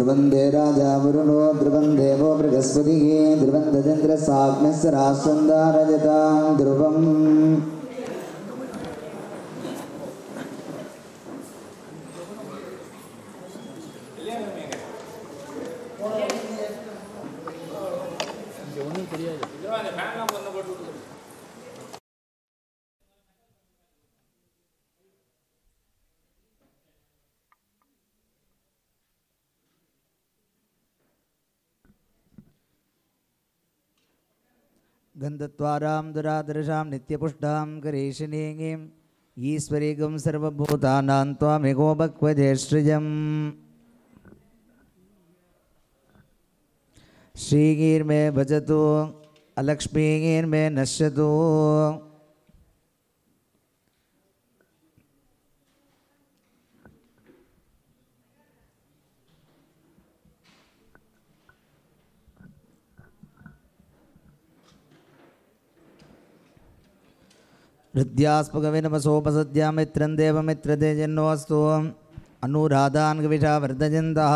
ध्रुवन्दे राजा वरुणो ध्रुवं देवो बृहस्पतिः ध्रुवन्दचन्द्रसाग्नस्य राष्ट्रन्दारजतां ध्रुवम् गन्धत्वारां दुरादर्शां नित्यपुष्टां करेशनेगीं ईश्वरीगं सर्वभूतानां त्वामेको भक्वजेश्रियम् श्रीगीर्मे भजतु अलक्ष्मीगीर्मे नश्यतु हृद्यास्पगवे नमसोपसद्या मित्रं देवमित्रते जन्नोऽस्तु अनुराधान् कविषा वर्धयन्तः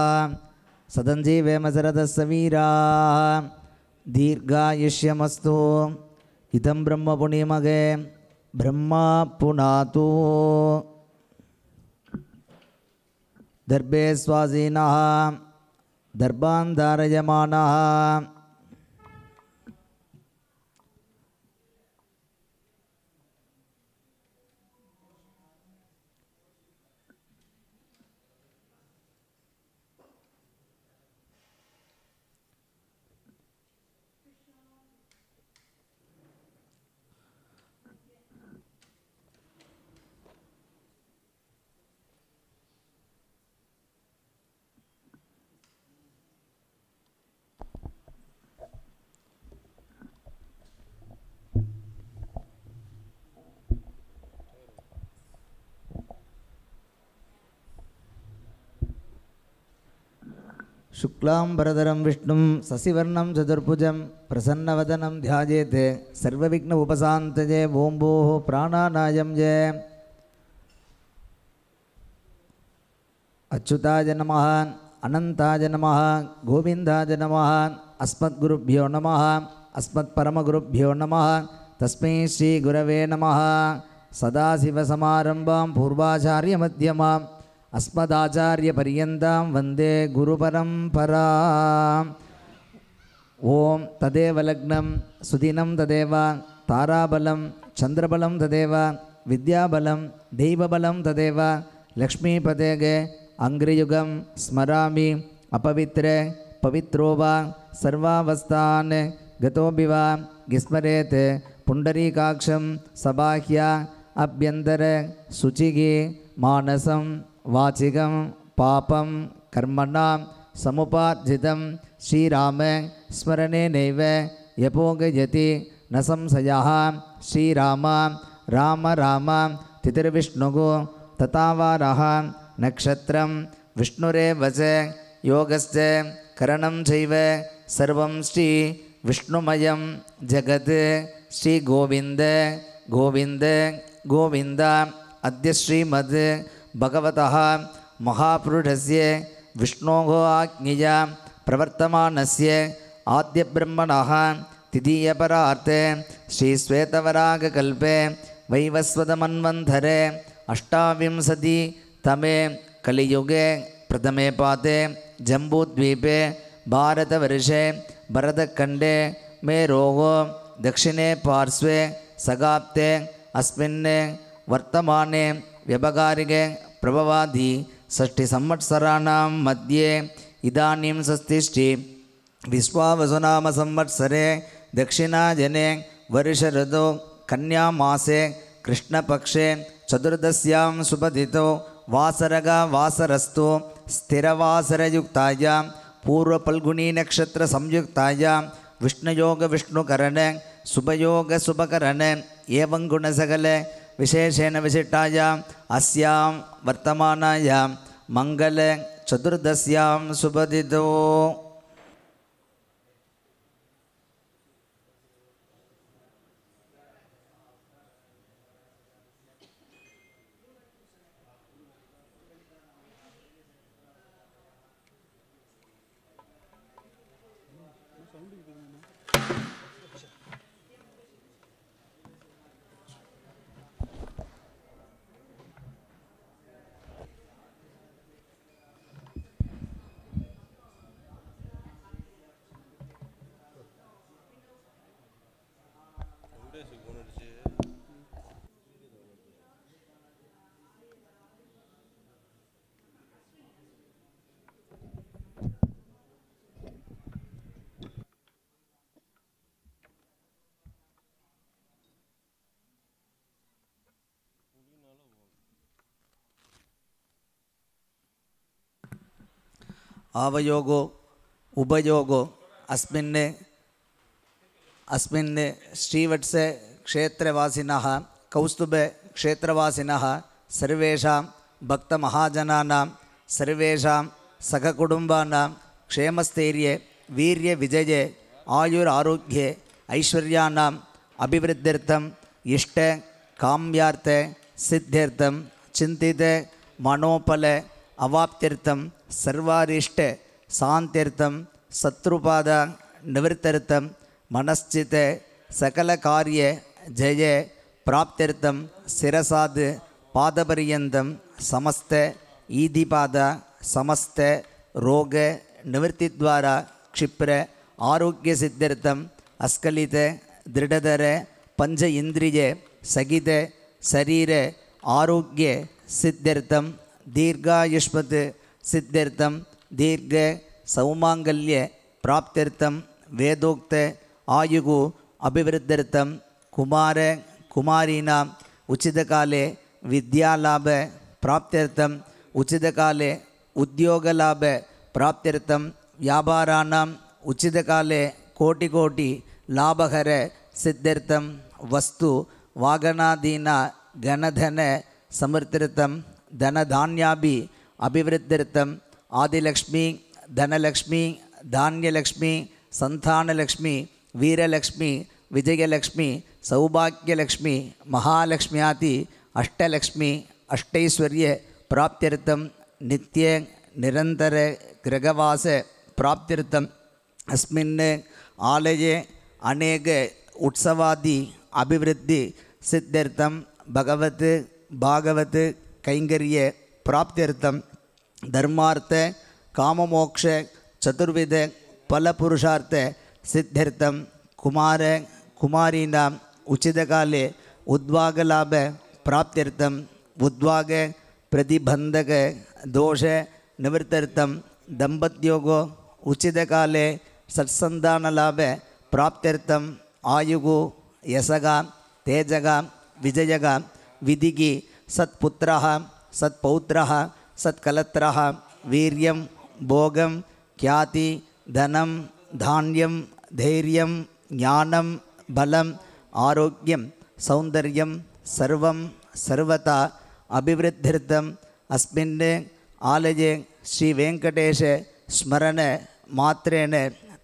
सदञ्जीवेम शरदस्य वीराः दीर्घायुष्यमस्तु इदं ब्रह्म पुण्यमगे ब्रह्मा पुनातु दर्भे स्वासीनः दर्भान् धारयमानः शुक्लांबरधरं विष्णुं शशिवर्णं चतुर्भुजं प्रसन्नवदनं ध्यायेत् सर्वविघ्न उपशान्तये ओं भूः प्राणानायं ये अच्युताय नमः अनंताय नमः गोविंदाय नमः अस्मद्गुरुभ्यो नमः अस्मत्परमगुरुभ्यो नमः तस्मै श्री गुरवे नमः सदाशिवसमारम्भां पूर्वाचार्यमध्यमाम् अस्मदाचार्यपर्यन्तां वन्दे गुरुपरम्पराम् ओं तदेव लग्नं सुदिनं तदेव ताराबलं चन्द्रबलं तदेव विद्याबलं दैवबलं तदेव लक्ष्मीपतेगे अङ्घ्रियुगं स्मरामि अपवित्रे पवित्रो वा सर्वावस्थान् गतोऽपि वा विस्मरेत् पुण्डरीकाक्षं सबाह्य अभ्यन्तर शुचिः मानसं वाचिकं पापं कर्मणां समुपार्जितं श्रीराम स्मरणेनैव यपोगयति न संशयः श्रीराम राम राम तिथिर्विष्णुः तथावारः नक्षत्रं विष्णुरेव च योगश्च करणं चैव सर्वं श्री विष्णुमयं जगत् श्री गोविन्द गोविन्द गोविन्द अद्य श्रीमद् भगवतः महापुरुषस्य विष्णोः आज्ञया प्रवर्तमानस्य आद्यब्रह्मणः तिथीयपरार्थे श्रीश्वेतवराहकल्पे वैवस्वतमन्वन्तरे अष्टाविंशतितमे कलियुगे प्रथमे पादे जम्बूद्वीपे भारतवर्षे भरतखण्डे मेरोः दक्षिणे पार्श्वे सगाप्ते अस्मिन् वर्तमाने व्यवहारिके प्रभवादि षष्टिसंवत्सराणां मध्ये इदानीं षष्टिश्री विश्वावसुनाम संवत्सरे दक्षिणायने वर्षऋतौ कन्यामासे कृष्णपक्षे चतुर्दश्यां सुपतितो वासरगा वासरस्तु स्थिरवासरयुक्तायां पूर्वफल्गुनी नक्षत्र संयुक्तायां विष्णुयोग विष्णुकरण शुभयोग शुभकरण एवं गुणसकल विशेषेण विशिष्टायां अस्यां वर्तमानायां मंगल चतुर्दश्यां सुपतितो आवयोगो उभयोगो अस्मिन् श्रीवत्स क्षेत्रवासिनः कौस्तुभ क्षेत्रवासिनः सर्वेषां भक्तमहाजनानां सर्वेषां सखकुटुम्बानां क्षेमस्थैर्ये वीर्यविजये आयुरारोग्ये ऐश्वर्याणाम् अभिवृद्ध्यर्थम् इष्ट काम्यार्थ सिद्ध्यर्थं चिन्तित मनोपल अवाप्त्यर्थं सर्वारिष्ट शान्त्यर्थं शत्रुपाद निवृत्त्यर्थं मनश्चित सकलकार्य जय प्राप्त्यर्थं शिरसाद पादपर्यन्तं समस्त ईदिपाद समस्त रोग निवृत्तिद्वारा क्षिप्र आरोग्य सिद्ध्यर्थं अस्खलित दृढ़धर पंच इंद्रिय सहित शरीर आरोग्य सिद्ध्यर्थं दीर्घायुष्मत् सिद्ध्यर्थं दीर्घ सौमांगल्य प्राप्त्यर्थं वेदोक्त आयुः अभिवृद्ध्यर्थं कुमार कुमारीणाम् उचितकाले विद्यालाभ प्राप्त्यर्थम् उचितकाले उद्योगलाभ प्राप्त्यर्थं व्यापाराणाम् उचितकाले कोटि लाभकर सिद्ध्यर्थं वस्तु वाहनादीना घनधन समृद्ध्यर्थं धनधान्याभि अभिवृद्ध्यर्थं आदिलक्ष्मी धनलक्ष्मी धान्यलक्ष्मी संतानलक्ष्मी वीरलक्ष्मी विजयलक्ष्मी सौभाग्यलक्ष्मी महालक्ष्म्यादि अष्टलक्ष्मी अष्टैश्वर्य प्राप्त्यर्थं नित्य निरंतर गृहवास प्राप्त्यर्थम् अस्मिन् आलये अनेक उत्सवादि अभिवृद्धि सिद्ध्यर्थं भगवत् भागवत कैंकर्य प्राप्त्यर्थं धर्मार्थ काममोक्ष चतुर्विध फलपुरुषार्थ सिद्ध्यर्थं कुमार कुमारीणाम् उचितकाले उद्वागलाभ प्राप्त्यर्थं उद्वाग प्रतिबंधक दोष निवृत्त्यर्थं दंपत्योगो उचितकाले सत्संतानलाभ प्राप्त्यर्थं आयुः यशः तेजः विजयः विधिः सत्पुत्रः सत्पौत्रः सत्कलत्रः वीर्यं भोगं ख्याति धनं धान्यं धैर्यं ज्ञानं बलम् आरोग्यं सौन्दर्यं सर्वं सर्वथा अभिवृद्ध्यर्थम् अस्मिन् आलये श्री वेंकटेश स्मरण मात्रेण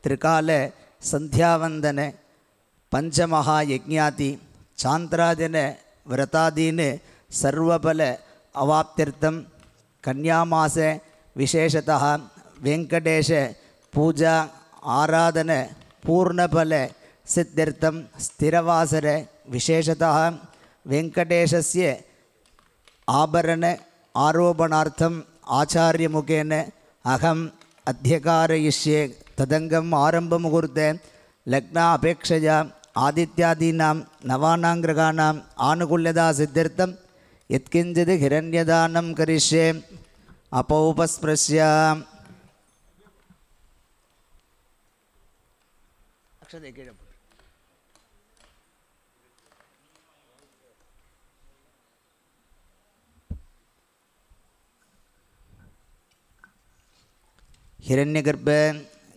त्रिकाल संध्यावंदन पंचमहायज्ञाति चांद्राजन व्रतादीन सर्वफल अवाप्त्यर्थं कन्यामास विशेषतः वेंकटेश पूजा आराधन पूर्णफल सिद्ध्यर्थं स्थिरवासर विशेषतः वेंकटेशस्य आभरण आरोपणार्थम् आचार्यमुखेन अहम् अध्यकारयिष्ये तदङ्गम् आरम्भमुहूर्ते लग्न अपेक्षया आदित्यादीनां नवानां ग्रहाणाम् आनुकूल्यता सिद्ध्यर्थं यत्किञ्चित् हिरण्यदानं करिष्ये अपौपस्पृश्य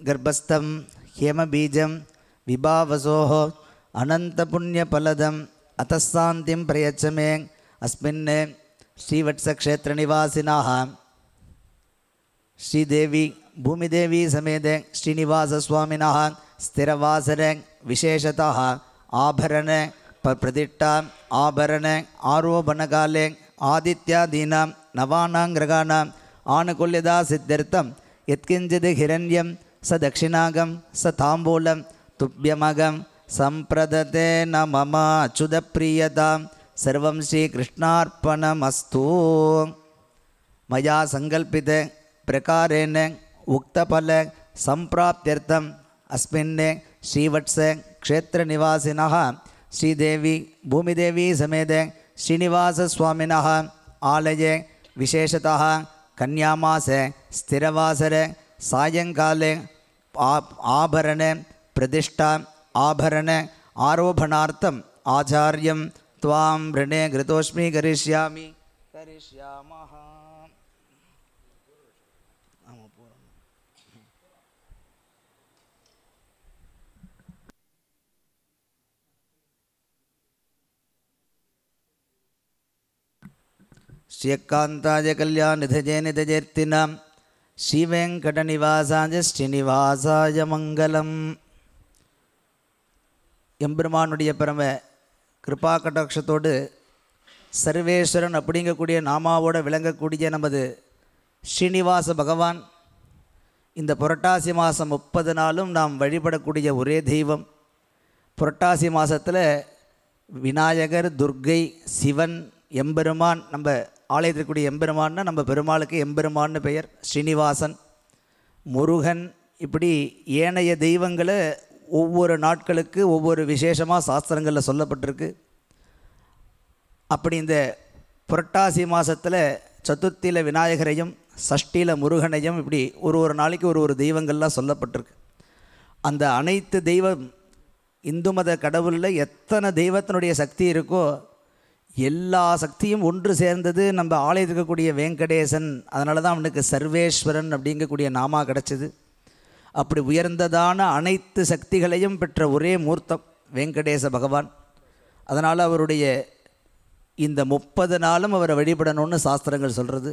गर्भस्थं हेमबीजं विभावसोः अनन्तपुण्यफलदम् अतःशान्तिं प्रयच्छ मे। अस्मिन् श्रीवत्सक्षेत्रनिवासिनः श्रीदेवी भूमिदेवी समेत श्रीनिवासस्वामिनः स्थिरवासर विशेषतः आभरण प्रतिष्ठा आभरण आरोपणकाले आदित्यादीनां नवानां ग्रहाणाम् आनुकूल्यता सिद्ध्यर्थं यत्किञ्चित् हिरण्यं ச தட்சிணாகம் ச தாம்பூலம் துப்யமகம் சம்பிரததே ந மம அச்சுத பிரியதாம் சர்வம் ஸ்ரீ கிருஷ்ணார்ப்பணமஸ்து. மயா சங்கல்பித பிரகாரேண உக்தபல சம்பிராப்தியர்த்தம் அஸ்மின் ஸ்ரீவத்ஸ க்ஷேத்திர நிவாசினः ஸ்ரீதேவி பூமிதேவி சமேத ஸ்ரீனிவாச சுவாமினः ஆலயே விசேஷதः கன்யாமாச ஸ்திரவாசர சாயங்காலே ஆபரண பிரதிஷ்டா ஆபரண ஆரோபணார்த்தம் ஆச்சாரியம் त्वां ऋणे घृतोस्मि करिष्यामि करिष्यामः. श्रीकान्ताय कल्याणनिधये निधयेर्तिनां श्रीवेङ्कटनिवासाय श्रीनिवासाय मङ्गलम्. எம்பெருமானுடைய பரம கிருபா கடாட்சத்தோடு சர்வேஸ்வரன் அப்படிங்கக்கூடிய நாமாவோடு விளங்கக்கூடிய நமது ஸ்ரீனிவாச பகவான் இந்த புரட்டாசி மாதம் 30 நாளும் நாம் வழிபடக்கூடிய ஒரே தெய்வம். புரட்டாசி மாதத்தில் விநாயகர், துர்க்கை, சிவன், எம்பெருமான், நம்ம ஆலயத்திற்குரிய எம்பெருமான்னா நம்ம பெருமாளுக்கு எம்பெருமான்னு பெயர். ஸ்ரீனிவாசன், முருகன், இப்படி ஏனைய தெய்வங்களை ஒவ்வொரு நாட்களுக்கு ஒவ்வொரு விசேஷமாக சாஸ்திரங்களில் சொல்லப்பட்டிருக்கு. அப்படி இந்த புரட்டாசி மாதத்தில் சதுர்த்தியில் விநாயகரையும் சஷ்டியில் முருகனையும் இப்படி ஒரு நாளைக்கு ஒரு தெய்வங்கள்லாம் சொல்லப்பட்டிருக்கு. அந்த அனைத்து தெய்வம் இந்து மத கடவுளில் எத்தனை தெய்வத்தினுடைய சக்தி இருக்கோ எல்லா சக்தியும் ஒன்று சேர்ந்தது நம்ம ஆலயத்தில் இருக்கக்கூடிய வெங்கடேசன். அதனால தான் அவனுக்கு சர்வேஸ்வரன் அப்படிங்கக்கூடிய நாமா கிடச்சிது. அப்படி உயர்ந்ததான அனைத்து சக்திகளையும் பெற்ற ஒரே மூர்த்தம் வெங்கடேச பகவான். அதனால் அவருடைய இந்த 30 நாளும் அவரை வழிபடணும்னு சாஸ்திரங்கள் சொல்கிறது.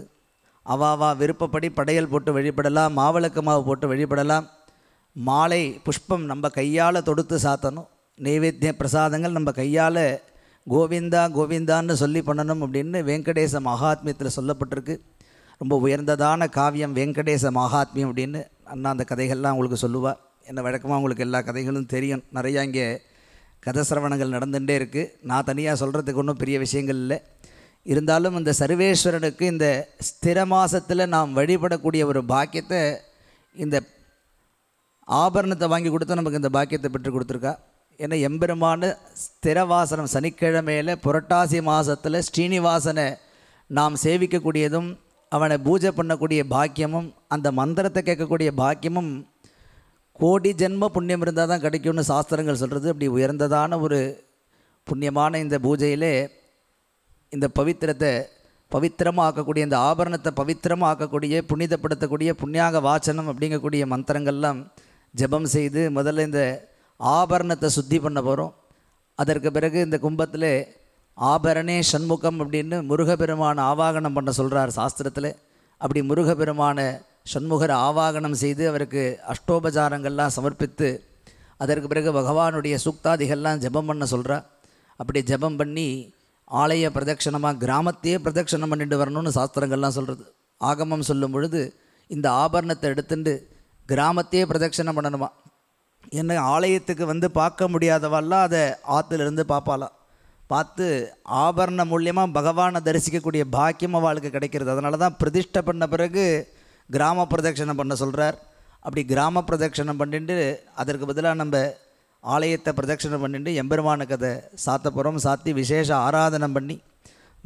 அவாவா விருப்பப்படி படையல் போட்டு வழிபடலாம், மாவிளக்கு மாவு போட்டு வழிபடலாம், மாலை புஷ்பம் நம்ம கையால் தொடுத்து சாத்தணும், நைவேத்திய பிரசாதங்கள் நம்ம கையால் கோவிந்தா கோவிந்தான்னு சொல்லி பண்ணணும் அப்படின்னு வெங்கடேச மகாத்மியத்தில் சொல்லப்பட்டிருக்கு. ரொம்ப உயர்ந்ததான காவியம் வெங்கடேச மகாத்மியம் அப்படின்னு அண்ணா அந்த கதைகள்லாம் உங்களுக்கு சொல்லுவாள். என்ன வழக்கமாக உங்களுக்கு எல்லா கதைகளும் தெரியும். நிறையா இங்கே கதை சிரவணங்கள் நடந்துகிட்டே இருக்குது. நான் தனியாக சொல்கிறதுக்கு ஒன்றும் பெரிய விஷயங்கள் இல்லை. இருந்தாலும் இந்த சர்வேஸ்வரனுக்கு இந்த ஸ்திர மாசத்தில் நாம் வழிபடக்கூடிய ஒரு பாக்கியத்தை இந்த ஆபரணத்தை வாங்கி கொடுத்து நமக்கு இந்த பாக்கியத்தை பெற்று கொடுத்துருக்கா. ஏன்னா எம்பெருமான ஸ்திரவாசனம் சனிக்கிழமையில் புரட்டாசி மாதத்தில் ஸ்ரீனிவாசனை நாம் சேவிக்கக்கூடியதும் அவனை பூஜை பண்ணக்கூடிய பாக்கியமும் அந்த மந்திரத்தை கேட்கக்கூடிய பாக்கியமும் கோடி ஜென்ம புண்ணியம் இருந்தால் தான் கிடைக்கும்னு சாஸ்திரங்கள் சொல்கிறது. அப்படி உயர்ந்ததான ஒரு புண்ணியமான இந்த பூஜையிலே இந்த பவித்திரமாக ஆக்கக்கூடிய இந்த ஆபரணத்தை பவித்திரமாக ஆக்கக்கூடிய புனிதப்படுத்தக்கூடிய புண்ணியாக வாசனம் அப்படிங்கக்கூடிய மந்திரங்கள்லாம் ஜபம் செய்து முதல்ல இந்த ஆபரணத்தை சுத்தி பண்ண போகிறோம். அதற்கு பிறகு இந்த கும்பத்தில் ஆபரணே சண்முகம் அப்படின்னு முருகப்பெருமான ஆவாகனம் பண்ண சொல்கிறார் சாஸ்திரத்தில். அப்படி முருகப்பெருமான சண்முகரை ஆவாகனம் செய்து அவருக்கு அஷ்டோபசாரங்கள்லாம் சமர்ப்பித்து அதற்கு பிறகு பகவானுடைய சூக்தாதிகள்லாம் ஜபம் பண்ண சொல்கிறார். அப்படி ஜபம் பண்ணி ஆலய பிரதட்சணமாக கிராமத்தையே பிரதட்சணம் பண்ணிட்டு வரணும்னு சாஸ்திரங்கள்லாம் சொல்கிறது. ஆகமம் சொல்லும் பொழுது இந்த ஆபரணத்தை எடுத்துட்டு கிராமத்தையே பிரதட்சணம் பண்ணணுமா. என்ன ஆலயத்துக்கு வந்து பார்க்க முடியாதவாலாம் அதை ஆற்றுலேருந்து பார்ப்பாலாம். பார்த்து ஆபரணம் மூலியமாக பகவானை தரிசிக்கக்கூடிய பாக்கியம் அவளுக்கு கிடைக்கிறது. அதனால தான் பிரதிஷ்டை பண்ண பிறகு கிராம பிரதட்சணம் பண்ண சொல்கிறார். அப்படி கிராம பிரதட்சணம் பண்ணிட்டு அதற்கு பதிலாக நம்ம ஆலயத்தை பிரதட்சணம் பண்ணிட்டு எம்பெருமானுக்கு அதை சாத்த போகிறோம். சாத்தி விசேஷ ஆராதனம் பண்ணி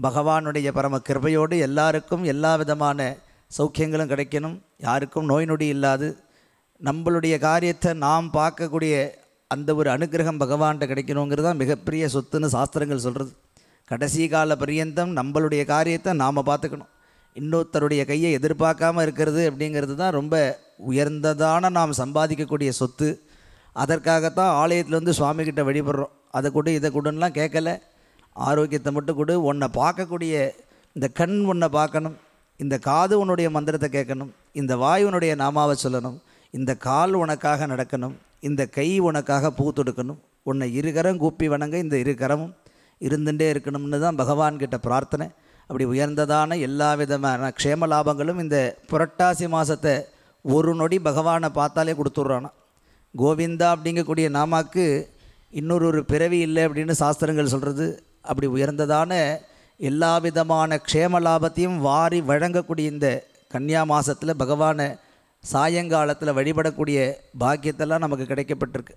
பகவானுடைய பரம கிருபையோடு எல்லாருக்கும் எல்லா விதமான சௌக்கியங்களும் கிடைக்கணும், யாருக்கும் நோய் நொடி இல்லாது நம்மளுடைய காரியத்தை நாம் பார்க்கக்கூடிய அந்த ஒரு அனுகிரகம் பகவான்கிட்ட கிடைக்கணுங்கிறது தான் மிகப்பெரிய சொத்துன்னு சாஸ்திரங்கள் சொல்கிறது. கடைசி கால பரியந்தம் நம்மளுடைய காரியத்தை நாம் பார்த்துக்கணும். இன்னொருத்தருடைய கையை எதிர்பார்க்காமல் இருக்கிறது அப்படிங்கிறது தான் ரொம்ப உயர்ந்ததான நாம் சம்பாதிக்கக்கூடிய சொத்து. அதற்காகத்தான் ஆலயத்தில் வந்து சுவாமிகிட்ட வழிபடுறோம். அதை கொடு இதை கொடுன்னெலாம் கேட்கல, ஆரோக்கியத்தை மட்டும் கொடு. உன்னை பார்க்கக்கூடிய இந்த கண் உன்னை பார்க்கணும், இந்த காது உன்னுடைய மந்திரத்தை கேட்கணும், இந்த வாய் உன்னுடைய நாமாவை சொல்லணும், இந்த கால் உனக்காக நடக்கணும், இந்த கை உனக்காக பூ தொடுக்கணும், உன்னை இருகரம் கூப்பி வணங்க இந்த இருகரமும் இருந்துகிட்டே இருக்கணும்னு தான் பகவான்கிட்ட பிரார்த்தனை. அப்படி உயர்ந்ததான எல்லா விதமான க்ஷேம லாபங்களும் இந்த புரட்டாசி மாதத்தை ஒரு நொடி பகவானை பார்த்தாலே கொடுத்துட்றானா. கோவிந்தா அப்படிங்கக்கூடிய நாமாக்கு இன்னொரு பிறவி இல்லை அப்படின்னு சாஸ்திரங்கள் சொல்கிறது. அப்படி உயர்ந்ததான எல்லா விதமான க்ஷேம லாபத்தையும் வாரி வழங்கக்கூடிய இந்த கன்னியா மாதத்தில் பகவானை சாயங்காலத்தில் வழிபடக்கூடிய பாக்கியத்தெல்லாம் நமக்கு கிடைக்கப்பட்டிருக்கு.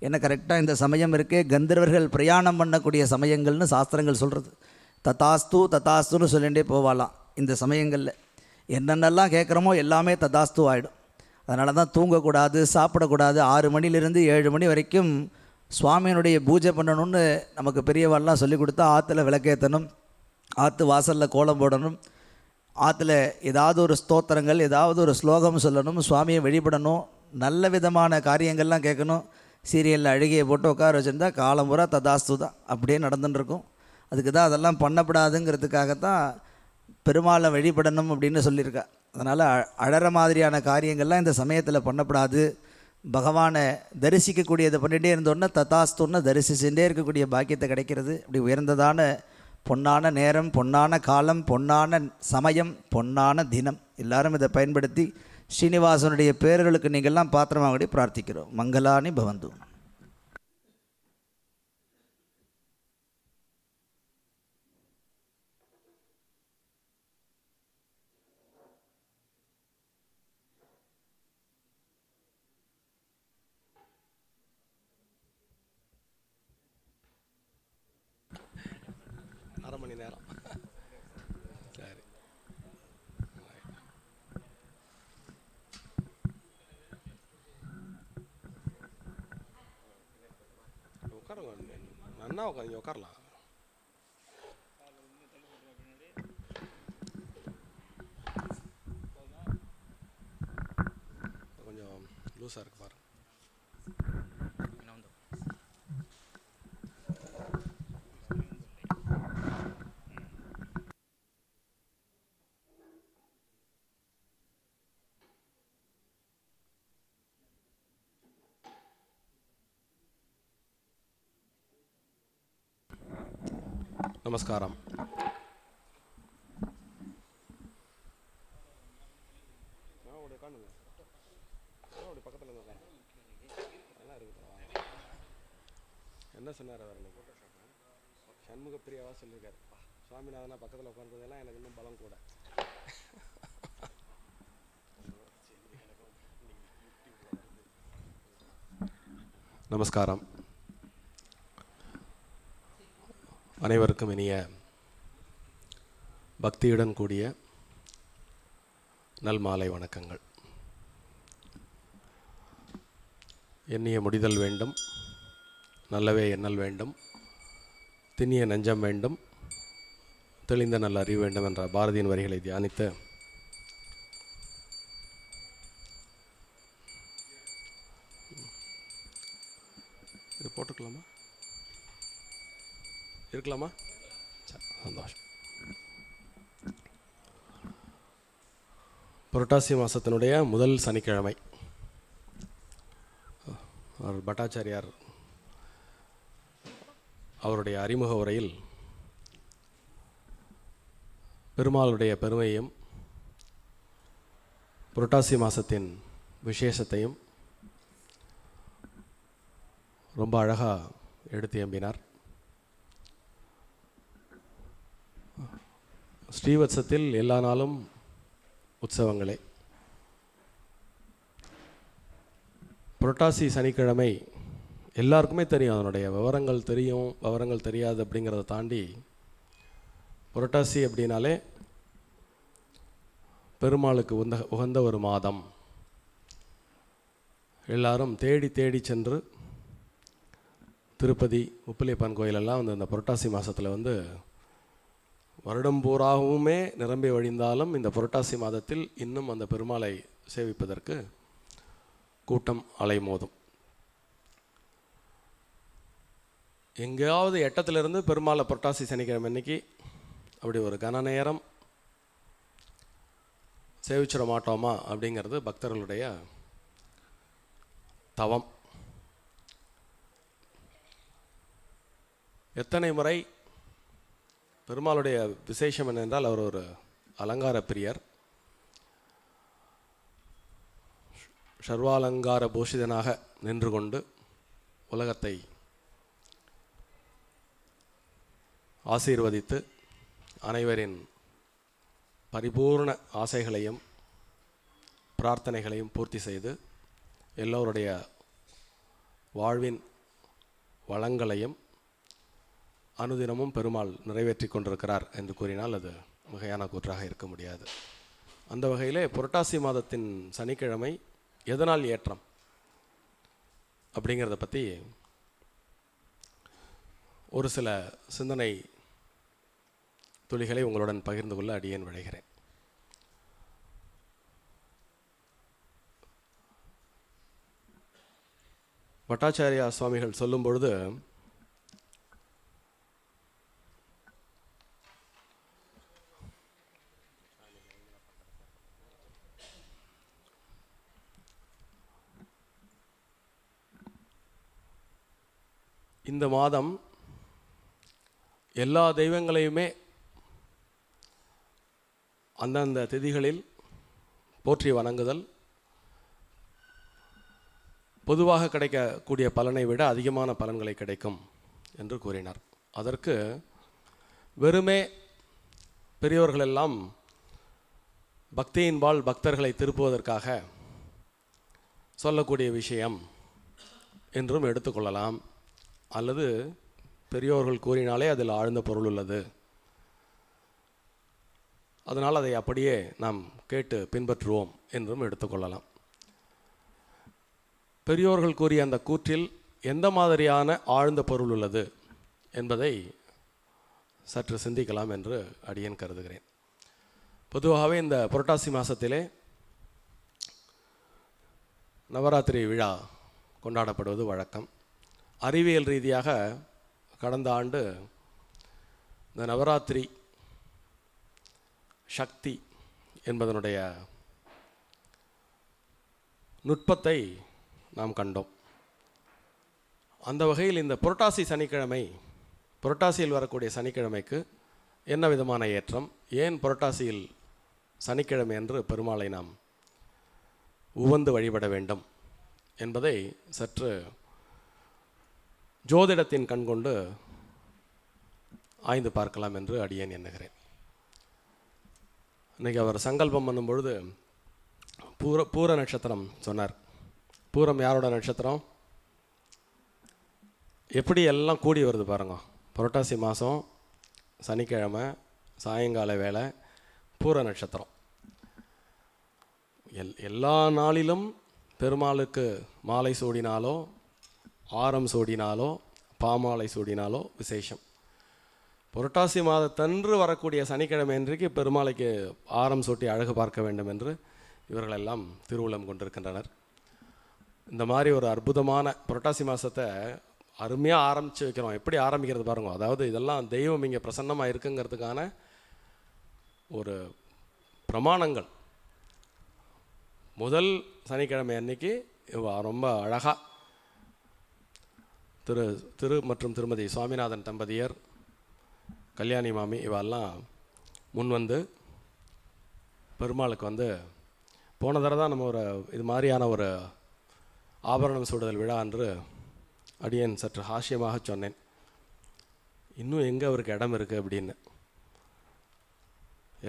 ஏன்னா கரெக்டாக இந்த சமயம் இருக்குது, கந்தர்வர்கள் பிரயாணம் பண்ணக்கூடிய சமயங்கள்னு சாஸ்திரங்கள் சொல்கிறது. ததாஸ்து ததாஸ்துன்னு சொல்லிகிட்டே போவாலாம். இந்த சமயங்களில் என்னென்னலாம் கேட்குறோமோ எல்லாமே ததாஸ்து ஆகிடும். அதனால தான் தூங்கக்கூடாது, சாப்பிடக்கூடாது. 6 மணிலேருந்து 7 மணி வரைக்கும் சுவாமியினுடைய பூஜை பண்ணணும்னு நமக்கு பெரியவாள்லாம் சொல்லி கொடுத்தா, ஆற்றுல விளக்கேற்றணும், ஆற்று வாசலில் கோலம் போடணும், ஆற்றுல ஏதாவது ஒரு ஸ்தோத்திரங்கள், ஏதாவது ஒரு ஸ்லோகம் சொல்லணும், சுவாமியை வழிபடணும், நல்ல விதமான காரியங்கள்லாம் கேட்கணும். சீரியலில் அழுகையை போட்டு உட்கார வச்சுருந்தா காலம் பூரா ததாஸ்து தான் அப்படியே நடந்துட்டுருக்கும். அதுக்கு தான் அதெல்லாம் பண்ணப்படாதுங்கிறதுக்காகத்தான் பெருமாளை வழிபடணும் அப்படின்னு சொல்லியிருக்கா. அதனால் அழற மாதிரியான காரியங்கள்லாம் இந்த சமயத்தில் பண்ணப்படாது. பகவானை தரிசிக்கக்கூடியதை பண்ணிகிட்டே இருந்தோன்னா ததாஸ்துன்னு தரிசிச்சுட்டே இருக்கக்கூடிய பாக்கியத்தை கிடைக்கிறது. இப்படி உயர்ந்ததான பொன்னான நேரம், பொன்னான காலம், பொன்னான சமயம், பொன்னான தினம். எல்லாரும் இதை பயன்படுத்தி ஸ்ரீனிவாசனுடைய பேரர்களுக்கு நீங்கள்லாம் பாத்திரமாகடி பிரார்த்திக்கிறோம். மங்களானி பவந்து. அரை மணி நேரம். சரி, உட்காருங்க, நன்னா உட்காந்து உட்காரலாம். கொஞ்சம் லூஸாக இருக்கு பாருங்க. நமஸ்காரம். என்ன சொன்னார் அவர்? சண்முக பிரியாவா சொல்லியிருக்காரு. சுவாமிநாதனா பக்கத்தில் உட்கார்ந்ததெல்லாம் எனக்கு இன்னும் பலம் கூட. நமஸ்காரம். அனைவருக்கும் இனிய பக்தியுடன் கூடிய நல்மாலை வணக்கங்கள். எண்ணிய முடிதல் வேண்டும், நல்லவே எண்ணல் வேண்டும், திண்ணிய நெஞ்சம் வேண்டும், தெளிந்த நல்ல அறிவு வேண்டும் என்ற பாரதியின் வரிகளை தியானித்து இது போட்டுக்கலாமா? இருக்கலாமா? சந்தோஷம். புரட்டாசி மாதத்தினுடைய முதல் சனிக்கிழமை பட்டாச்சாரியார் அவருடைய அறிமுக உரையில் பெருமாளுடைய பெருமையும் புரட்டாசி மாதத்தின் விசேஷத்தையும் ரொம்ப அழகாக எடுத்து எம்பினார். ஸ்ரீவத்சத்தில் எல்லா நாளும் உற்சவங்களே. புரட்டாசி சனிக்கிழமை எல்லாருக்குமே தெரியும், அதனுடைய விவரங்கள் தெரியும், விவரங்கள் தெரியாது அப்படிங்கிறத தாண்டி புரட்டாசி அப்படின்னாலே பெருமாளுக்கு உகந்த ஒரு மாதம். எல்லாரும் தேடி தேடி சென்று திருப்பதி, உப்பிலியப்பன் கோயிலெல்லாம் வந்து இந்த புரட்டாசி மாதத்தில் வந்து வருடம் பூராகவுமே நிரம்பி வழிந்தாலும் இந்த புரட்டாசி மாதத்தில் இன்னும் அந்த பெருமாளை சேவிப்பதற்கு கூட்டம் அலைமோதும். எங்கேயாவது எட்டத்திலிருந்து பெருமாளை புரட்டாசி சனிக்கிழமை அன்னைக்கு அப்படி ஒரு கன நேரம் சேவிச்சிட மாட்டோமா அப்படிங்கிறது பக்தர்களுடைய தவம். எத்தனை முறை பெருமாளுடைய விசேஷம் என்னென்றால் அவர் ஒரு அலங்கார பிரியர். சர்வாலங்கார பூஷிதனாக நின்று கொண்டு உலகத்தை ஆசீர்வதித்து அனைவரின் பரிபூர்ண ஆசைகளையும் பிரார்த்தனைகளையும் பூர்த்தி செய்து எல்லோருடைய வாழ்வின் வளங்களையும் அனுதினமும் பெருமாள் நிறைவேற்றி கொண்டிருக்கிறார் என்று கூறினால் அது மிகையான கூற்றாக இருக்க முடியாது. அந்த வகையிலே புரட்டாசி மாதத்தின் சனிக்கிழமை எதனால் ஏற்றம் அப்படிங்கிறத பற்றி ஒரு சில சிந்தனை துளிகளை உங்களுடன் பகிர்ந்து கொள்ள அடியேன் விளைகிறேன். பட்டாச்சாரியா சுவாமிகள் சொல்லும் பொழுது இந்த மாதம் எல்லா தெய்வங்களையுமே அந்தந்த திதிகளில் போற்றி வணங்குதல் பொதுவாக கிடைக்கக்கூடிய பலனை விட அதிகமான பலன்களை கிடைக்கும் என்று கூறினார். அதற்கு வெறுமே பெரியோர்களெல்லாம் பக்தியின்பால் பக்தர்களை திருப்புவதற்காக சொல்லக்கூடிய விஷயம் என்றும் எடுத்துக்கொள்ளலாம். அல்லது பெரியோர்கள் கூறினாலே அதில் ஆழ்ந்த பொருள் உள்ளது, அதனால் அதை அப்படியே நாம் கேட்டு பின்பற்றுவோம் என்றும் எடுத்துக்கொள்ளலாம். பெரியோர்கள் கூறிய அந்த கூற்றில் எந்த மாதிரியான ஆழ்ந்த பொருள் உள்ளது என்பதை சற்று சிந்திக்கலாம் என்று அடியேன் கருதுகிறேன். பொதுவாகவே இந்த புரட்டாசி மாதத்திலே நவராத்திரி விழா கொண்டாடப்படுவது வழக்கம். அறிவியல் ரீதியாக கடந்த ஆண்டு இந்த நவராத்திரி சக்தி என்பதனுடைய நுட்பத்தை நாம் கண்டோம். அந்த வகையில் இந்த புரட்டாசி சனிக்கிழமை, புரட்டாசியில் வரக்கூடிய சனிக்கிழமைக்கு என்ன விதமான ஏற்றம், ஏன் புரட்டாசியில் சனிக்கிழமை என்று பெருமாளை நாம் உவந்து வழிபட வேண்டும் என்பதை சற்று ஜோதிடத்தின் கண்கொண்டு ஆய்ந்து பார்க்கலாம் என்று அடியேன் எண்ணுகிறேன். இன்றைக்கி அவர் சங்கல்பம் பண்ணும் பொழுது பூர நட்சத்திரம் சொன்னார். பூரம் யாரோட நட்சத்திரம்? எப்படி எல்லாம் கூடி வருது பாருங்க. புரட்டாசி மாதம் சனிக்கிழமை சாயங்கால வேளை பூர நட்சத்திரம். எல்லா நாளிலும் பெருமாளுக்கு மாலை சூடினாலோ ஆரம் சூடினாலோ பாமாலை சூடினாலோ விசேஷம். புரட்டாசி மாதத்தன்று வரக்கூடிய சனிக்கிழமை இன்றைக்கு பெருமாளைக்கு ஆரம் சூட்டி அழகு பார்க்க வேண்டும் என்று இவர்களெல்லாம் திருவுள்ளம் கொண்டிருக்கின்றனர். இந்த மாதிரி ஒரு அற்புதமான புரட்டாசி மாதத்தை அருமையாக ஆரம்பித்து வைக்கிறோம். எப்படி ஆரம்பிக்கிறது பாருங்க. அதாவது இதெல்லாம் தெய்வம் இங்கே பிரசன்னமாக இருக்குங்கிறதுக்கான ஒரு பிரமாணங்கள். முதல் சனிக்கிழமை அன்னைக்கு ரொம்ப அழகாக திரு மற்றும் திருமதி சுவாமிநாதன் தம்பதியர், கல்யாணி மாமி இவெல்லாம் முன் வந்து பெருமாளுக்கு வந்து போன தடவை தான் நம்ம ஒரு இது மாதிரியான ஒரு ஆபரணம் சூடுதல் விழா என்று அடியேன் சற்று ஹாஸ்யமாக சொன்னேன். இன்னும் எங்கே அவருக்கு இடம் இருக்குது அப்படின்னு.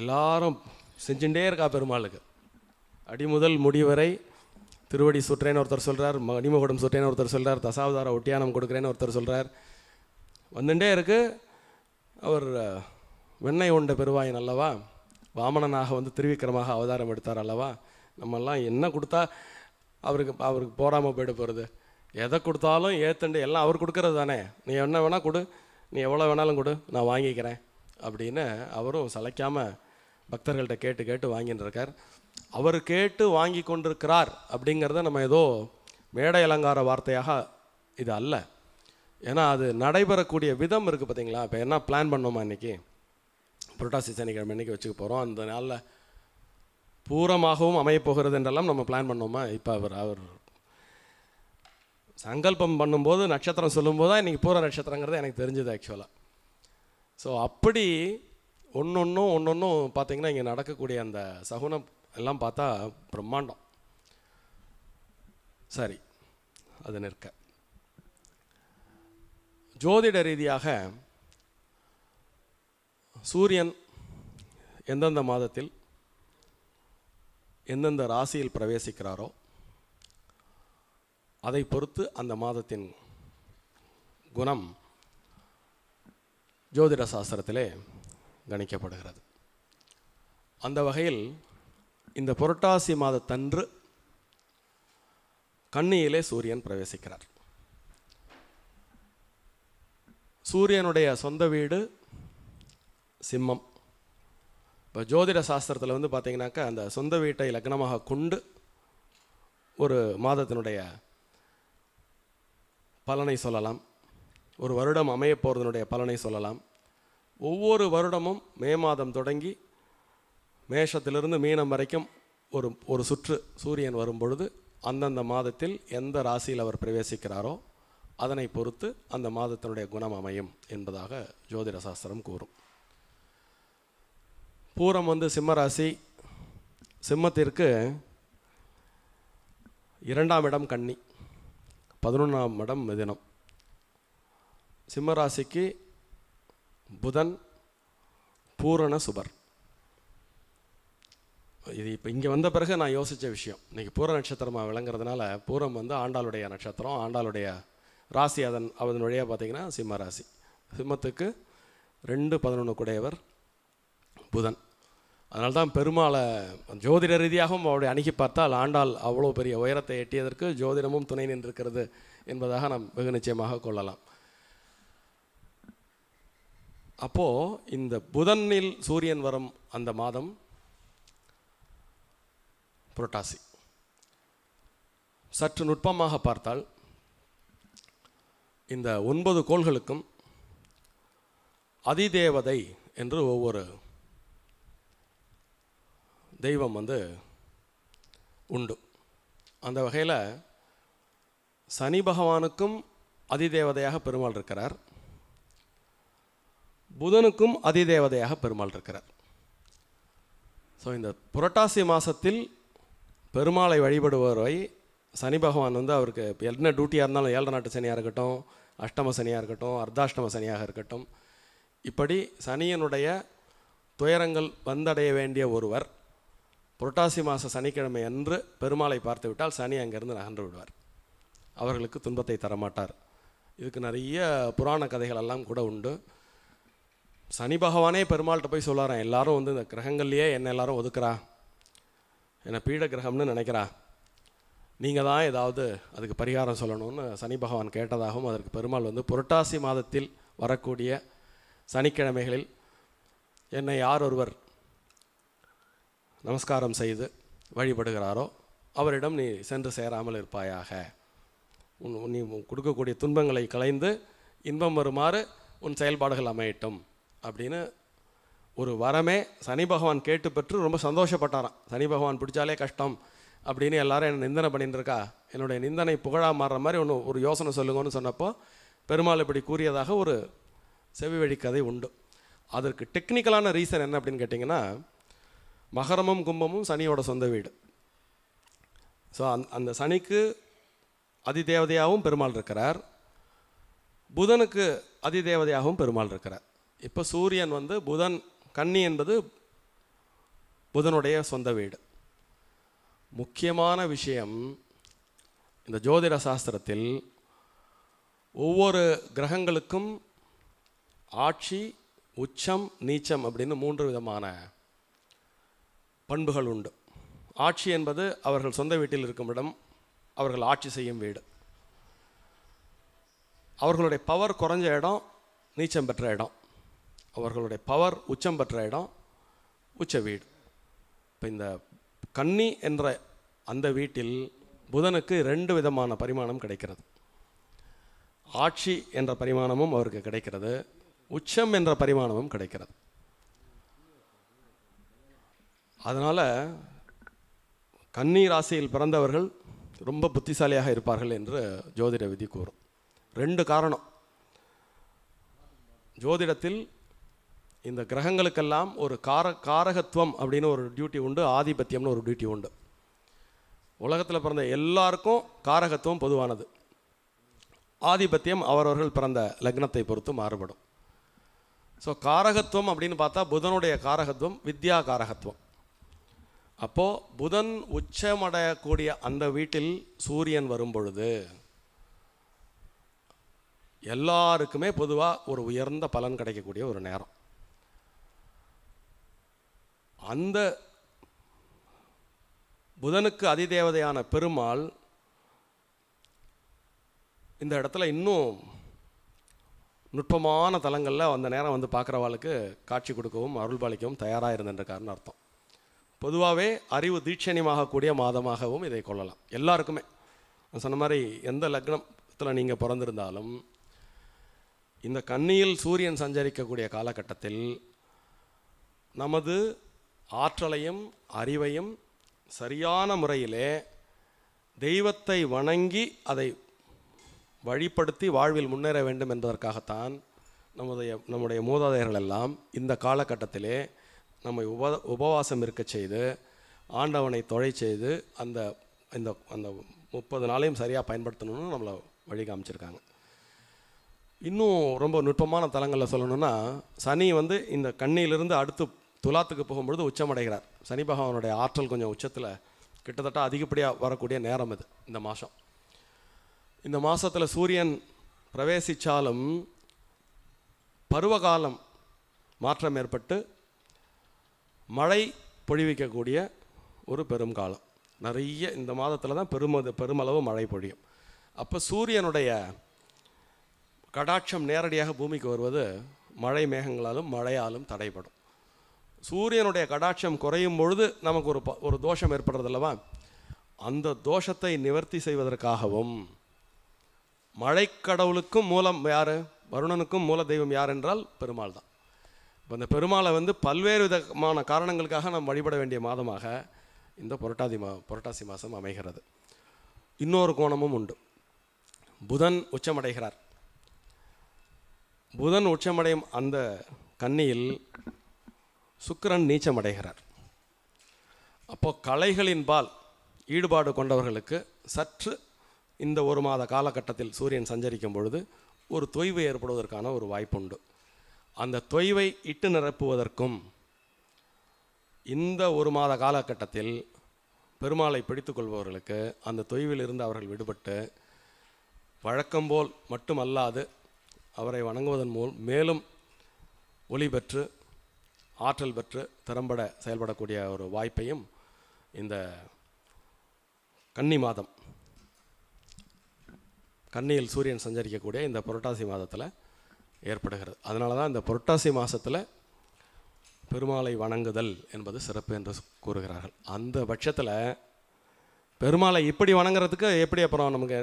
எல்லாரும் செஞ்சுட்டே இருக்கா பெருமாளுக்கு. அடி முதல் முடிவரை திருவடி சுற்றேன்னு ஒருத்தர் சொல்கிறார், மணிமகுடம் சுற்றேன்னு ஒருத்தர் சொல்கிறார், தசாவதார ஒட்டியானம் கொடுக்குறேன்னு ஒருத்தர் சொல்கிறார். வந்துட்டே இருக்கு. அவர் வெண்ணெய் உண்ட பெருவாயின் அல்லவா, வாமனனாக வந்து திருவிக்கிரமாக அவதாரம் எடுத்தார் அல்லவா. நம்மெல்லாம் என்ன கொடுத்தா அவருக்கு போகாமல் போயிட போகிறது. எதை கொடுத்தாலும் ஏற்றுண்டு எல்லாம் அவர் கொடுக்கறது தானே. நீ என்ன வேணால் கொடு, நீ எவ்வளோ வேணாலும் கொடு, நான் வாங்கிக்கிறேன் அப்படின்னு அவரும் சளைக்காமல் பக்தர்கள்ட்ட கேட்டு கேட்டு வாங்கின்னு இருக்கார். அவர் கேட்டு வாங்கி கொண்டிருக்கிறார் அப்படிங்கிறத நம்ம ஏதோ மேடை அலங்கார வார்த்தையாக இது அல்ல. ஏன்னா அது நடைபெறக்கூடிய விதம் இருக்குது பார்த்தீங்களா. இப்போ என்ன பிளான் பண்ணோமா, இன்றைக்கி புரட்டாசி சனிக்கிழமை இன்றைக்கி வச்சுக்க போகிறோம், அந்த நாளில் பூரமாகவும் அமையப்போகிறது என்றெல்லாம் நம்ம பிளான் பண்ணோமா. இப்போ அவர் சங்கல்பம் பண்ணும்போது நட்சத்திரம் சொல்லும்போது தான் இன்றைக்கி பூர நட்சத்திரங்கிறது எனக்கு தெரிஞ்சது ஆக்சுவலாக. ஸோ அப்படி ஒன்றொன்றும் பார்த்திங்கன்னா இங்கே நடக்கக்கூடிய அந்த சகுனம் எல்லாம் பார்த்தா பிரம்மாண்டம். சரி, அது நிற்க. ஜோதிட ரீதியாக சூரியன் எந்தெந்த மாதத்தில் எந்தெந்த ராசியில் பிரவேசிக்கிறாரோ அதை பொறுத்து அந்த மாதத்தின் குணம் ஜோதிட சாஸ்திரத்திலே கணிக்கப்படுகிறது. அந்த வகையில் இந்த புரட்டாசி மாதத்தன்று கன்னியிலே சூரியன் பிரவேசிக்கிறார். சூரியனுடைய சொந்த வீடு சிம்மம். இப்போ ஜோதிட சாஸ்திரத்தில் வந்து பார்த்தீங்கன்னாக்கா அந்த சொந்த வீட்டை லக்னமாக கொண்டு ஒரு மாதத்தினுடைய பலனை சொல்லலாம், ஒரு வருடம் அமைய போகிறதுனுடைய பலனை சொல்லலாம். ஒவ்வொரு வருடமும் மே மாதம் தொடங்கி மேஷத்திலிருந்து மீனம் வரைக்கும் ஒரு சுற்று சூரியன் வரும் பொழுது அந்தந்த மாதத்தில் எந்த ராசியில் அவர் பிரவேசிக்கிறாரோ அதனை பொறுத்து அந்த மாதத்தினுடைய குணம் அமையும் என்பதாக ஜோதிட சாஸ்திரம் கூறும். பூரம் வந்து சிம்ம ராசி. சிம்மத்திற்கு 2ஆம் இடம் கன்னி, 11ஆம் இடம் மிதுனம். சிம்ம ராசிக்கு புதன் பூரண சுபர். இது இப்போ இங்கே வந்த பிறகு நான் யோசித்த விஷயம். இன்றைக்கி பூர நட்சத்திரமாக விளங்குறதுனால பூரம் வந்து ஆண்டாளுடைய நட்சத்திரம், ஆண்டாளுடைய ராசி. அதன் வழியாக பார்த்திங்கன்னா சிம்ம ராசி. சிம்மத்துக்கு 2-11 குடையவர் புதன். அதனால தான் பெருமாளை ஜோதிட ரீதியாகவும் அவருடைய அணுகி பார்த்தால் ஆண்டாள் அவ்வளோ பெரிய உயரத்தை எட்டியதற்கு ஜோதிடமும் துணை நின்றிருக்கிறது என்பதாக நாம் வெகு நிச்சயமாக கொள்ளலாம். அப்போது இந்த புதனில் சூரியன் வரும் அந்த மாதம் புரட்டாசி. சற்று நுட்பமாக பார்த்தால் இந்த 9 கோள்களுக்கும் அதிதேவதை என்று ஒவ்வொரு தெய்வம் வந்து உண்டு. அந்த வகையில் சனி பகவானுக்கும் அதிதேவதையாக பெருமாள் இருக்கிறார், புதனுக்கும் அதிதேவதையாக பெருமாள் இருக்கிறார். ஸோ இந்த புரட்டாசி மாதத்தில் பெருமாளை வழிபடுபவரை சனி பகவான் வந்து அவருக்கு என்ன டியூட்டியாக இருந்தாலும் 7 நாட்டு சனியாக இருக்கட்டும், அஷ்டம சனியாக இருக்கட்டும், அர்த்தாஷ்டம சனியாக இருக்கட்டும், இப்படி சனியனுடைய துயரங்கள் வந்தடைய வேண்டிய ஒருவர் புரட்டாசி மாத சனிக்கிழமை அன்று பெருமாளை பார்த்து விட்டால் சனி அங்கேருந்து நகன்று விடுவார், அவர்களுக்கு துன்பத்தை தரமாட்டார். இதுக்கு நிறைய புராண கதைகள் எல்லாம் கூட உண்டு. சனி பகவானே பெருமாள்கிட்ட போய் சொல்லாரன், எல்லாரும் வந்து இந்த கிரகங்கள்லேயே என்ன எல்லாரும் ஒதுக்குறா, என்னை பீட கிரகம்னு நினைக்கிறா, நீங்கள் தான் ஏதாவது அதுக்கு பரிகாரம் சொல்லணும்னு சனி பகவான் கேட்டதாகவும், அதற்கு பெருமாள் வந்து புரட்டாசி மாதத்தில் வரக்கூடிய சனிக்கிழமைகளில் என்னை யார் ஒருவர் நமஸ்காரம் செய்து வழிபடுகிறாரோ அவரிடம் நீ சென்று சேராமல் இருப்பாயாக, நீ கொடுக்கக்கூடிய துன்பங்களை களைந்து இன்பம் வருமாறு உன் செயல்பாடுகள் அமையட்டும் அப்படின்னு ஒரு வரமே சனி பகவான் கேட்டு பெற்று ரொம்ப சந்தோஷப்பட்டாராம். சனி பகவான் பிடிச்சாலே கஷ்டம் அப்படின்னு எல்லாரும் என்னை நிந்தனை பண்ணிட்டு இருக்கா, என்னுடைய நிந்தனை புகழாக மாறுற மாதிரி ஒரு யோசனை சொல்லுங்கன்னு சொன்னப்போ பெருமாள் இப்படி கூறியதாக ஒரு செவி வழி கதை உண்டு. அதற்கு டெக்னிக்கலான ரீசன் என்ன அப்படின்னு கேட்டிங்கன்னா, மகரமும் கும்பமும் சனியோட சொந்த வீடு. ஸோ அந்த சனிக்கு அதிதேவதையாகவும் பெருமாள் இருக்கிறார், புதனுக்கு அதிதேவதையாகவும் பெருமாள் இருக்கிறார். இப்போ சூரியன் வந்து புதன், கன்னி என்பது புதனுடைய சொந்த வீடு. முக்கியமான விஷயம், இந்த ஜோதிட சாஸ்திரத்தில் ஒவ்வொரு கிரகங்களுக்கும் ஆட்சி, உச்சம், நீச்சம் அப்படின்னு 3 விதமான பண்புகள் உண்டு. ஆட்சி என்பது அவர்கள் சொந்த வீட்டில் இருக்கும் இடம், அவர்கள் ஆட்சி செய்யும் வீடு. அவர்களுடைய பவர் குறைஞ்ச இடம் நீச்சம் பெற்ற இடம், அவர்களுடைய பவர் உச்சம் பெற்ற இடம் உச்ச வீடு. இப்போ இந்த கன்னி என்ற அந்த வீட்டில் புதனுக்கு 2 விதமான பரிமாணம் கிடைக்கிறது. ஆட்சி என்ற பரிமாணமும் அவருக்கு கிடைக்கிறது, உச்சம் என்ற பரிமாணமும் கிடைக்கிறது. அதனால் கன்னி ராசியில் பிறந்தவர்கள் ரொம்ப புத்திசாலியாக இருப்பார்கள் என்று ஜோதிட விதி கூறும். 2 காரணம். ஜோதிடத்தில் இந்த கிரகங்களுக்கெல்லாம் ஒரு காரகத்துவம் அப்படின்னு ஒரு டியூட்டி உண்டு, ஆதிபத்தியம்னு ஒரு டியூட்டி உண்டு. உலகத்தில் பிறந்த எல்லாருக்கும் காரகத்துவம் பொதுவானது. ஆதிபத்தியம் அவரவர்கள் பிறந்த லக்னத்தை பொறுத்து மாறுபடும். ஸோ காரகத்துவம் அப்படின்னு பார்த்தா புதனுடைய காரகத்துவம் வித்யா காரகத்துவம். அப்போது புதன் உச்சமடையக்கூடிய அந்த வீட்டில் சூரியன் வரும் பொழுது எல்லாருக்குமே பொதுவாக ஒரு உயர்ந்த பலன் கிடைக்கக்கூடிய ஒரு நேரம். அந்த புதனுக்கு அதிதேவதையான பெருமாள் இந்த இடத்துல இன்னும் நுட்பமான தலங்களில் அந்த நேரம் வந்து பார்க்குறவாளுக்கு காட்சி கொடுக்கவும் அருள்பாலிக்கவும் தயாராக இருந்திருக்காருன்னு அர்த்தம். பொதுவாகவே அறிவு தீட்சணியமாகக்கூடிய மாதமாகவும் இதை கொள்ளலாம். எல்லாருக்குமே சொன்ன மாதிரி எந்த லக்னத்தில் நீங்கள் பிறந்திருந்தாலும் இந்த கன்னியில் சூரியன் சஞ்சரிக்கக்கூடிய காலகட்டத்தில் நமது ஆற்றலையும் அறிவையும் சரியான முறையிலே தெய்வத்தை வணங்கி அதை வழிப்படுத்தி வாழ்வில் முன்னேற வேண்டும் என்பதற்காகத்தான் நம்முடைய மூதாதையர்கள் எல்லாம் இந்த காலகட்டத்திலே நம்மை உபவாசம் இருக்க செய்து ஆண்டவனை தொழை செய்து அந்த இந்த அந்த 30 நாளையும் சரியாக பயன்படுத்தணும்னு நம்மளை வழி காமிச்சிருக்காங்க. இன்னும் ரொம்ப நுட்பமான தலங்களில் சொல்லணும்னா, சனி வந்து இந்த கன்னியிலிருந்து அடுத்து துலாத்துக்கு போகும்பொழுது உச்சமடைகிறார். சனி பகவானுடைய ஆற்றல் கொஞ்சம் உச்சத்தில் கிட்டத்தட்ட அதிகப்படியாக வரக்கூடிய நேரம் இது இந்த மாதம். இந்த மாதத்தில் சூரியன் பிரவேசித்தாலும் பருவகாலம் மாற்றம் ஏற்பட்டு மழை பொழிவிக்கக்கூடிய ஒரு பெரும் காலம். நிறைய இந்த மாதத்தில் தான் பெருமளவு மழை பொழியும். அப்போ சூரியனுடைய கடாட்சம் நேரடியாக பூமிக்கு வருவது மழை மேகங்களாலும் மழையாலும் தடைப்படும். சூரியனுடைய கடாட்சம் குறையும் பொழுது நமக்கு ஒரு தோஷம் ஏற்படுறதில்லவா? அந்த தோஷத்தை நிவர்த்தி செய்வதற்காகவும் மழைக்கடவுளுக்கும் மூலம் யார்? வருணனுக்கும் மூல தெய்வம் யார் என்றால் பெருமாள் தான். இப்போ இந்த பெருமாளை வந்து பல்வேறு விதமான காரணங்களுக்காக நாம் வழிபட வேண்டிய மாதமாக இந்த புரட்டாசி மாதம் அமைகிறது. இன்னொரு கோணமும் உண்டு. புதன் உச்சமடைகிறார். புதன் உச்சமடையும் அந்த கன்னியில் சுக்கிரன் நீச்சமடைகிறார். அப்போது கலைகளின்பால் ஈடுபாடு கொண்டவர்களுக்கு சற்று இந்த ஒரு மாத காலகட்டத்தில் சூரியன் சஞ்சரிக்கும் பொழுது ஒரு தொய்வு ஏற்படுவதற்கான ஒரு வாய்ப்புண்டு. அந்த தொய்வை இட்டு நிரப்புவதற்கும் இந்த ஒரு மாத காலகட்டத்தில் பெருமாளை பிடித்து கொள்பவர்களுக்கு அந்த தொய்விலிருந்து அவர்கள் விடுபட்டு வழக்கம்போல் மட்டுமல்லாது அவரை வணங்குவதன் மூலம் மேலும் ஒளி பெற்று ஆற்றல் பெற்று திறம்பட செயல்படக்கூடிய ஒரு வாய்ப்பையும் இந்த கன்னி மாதம், கன்னியில் சூரியன் சஞ்சரிக்கக்கூடிய இந்த புரட்டாசி மாதத்தில் ஏற்படுகிறது. அதனால தான் இந்த புரட்டாசி மாதத்தில் பெருமாளை வணங்குதல் என்பது சிறப்பு என்று கூறுகிறார்கள். அந்த பட்சத்தில் பெருமாளை இப்படி வணங்குறதுக்கு எப்படி அப்புறம் நமக்கு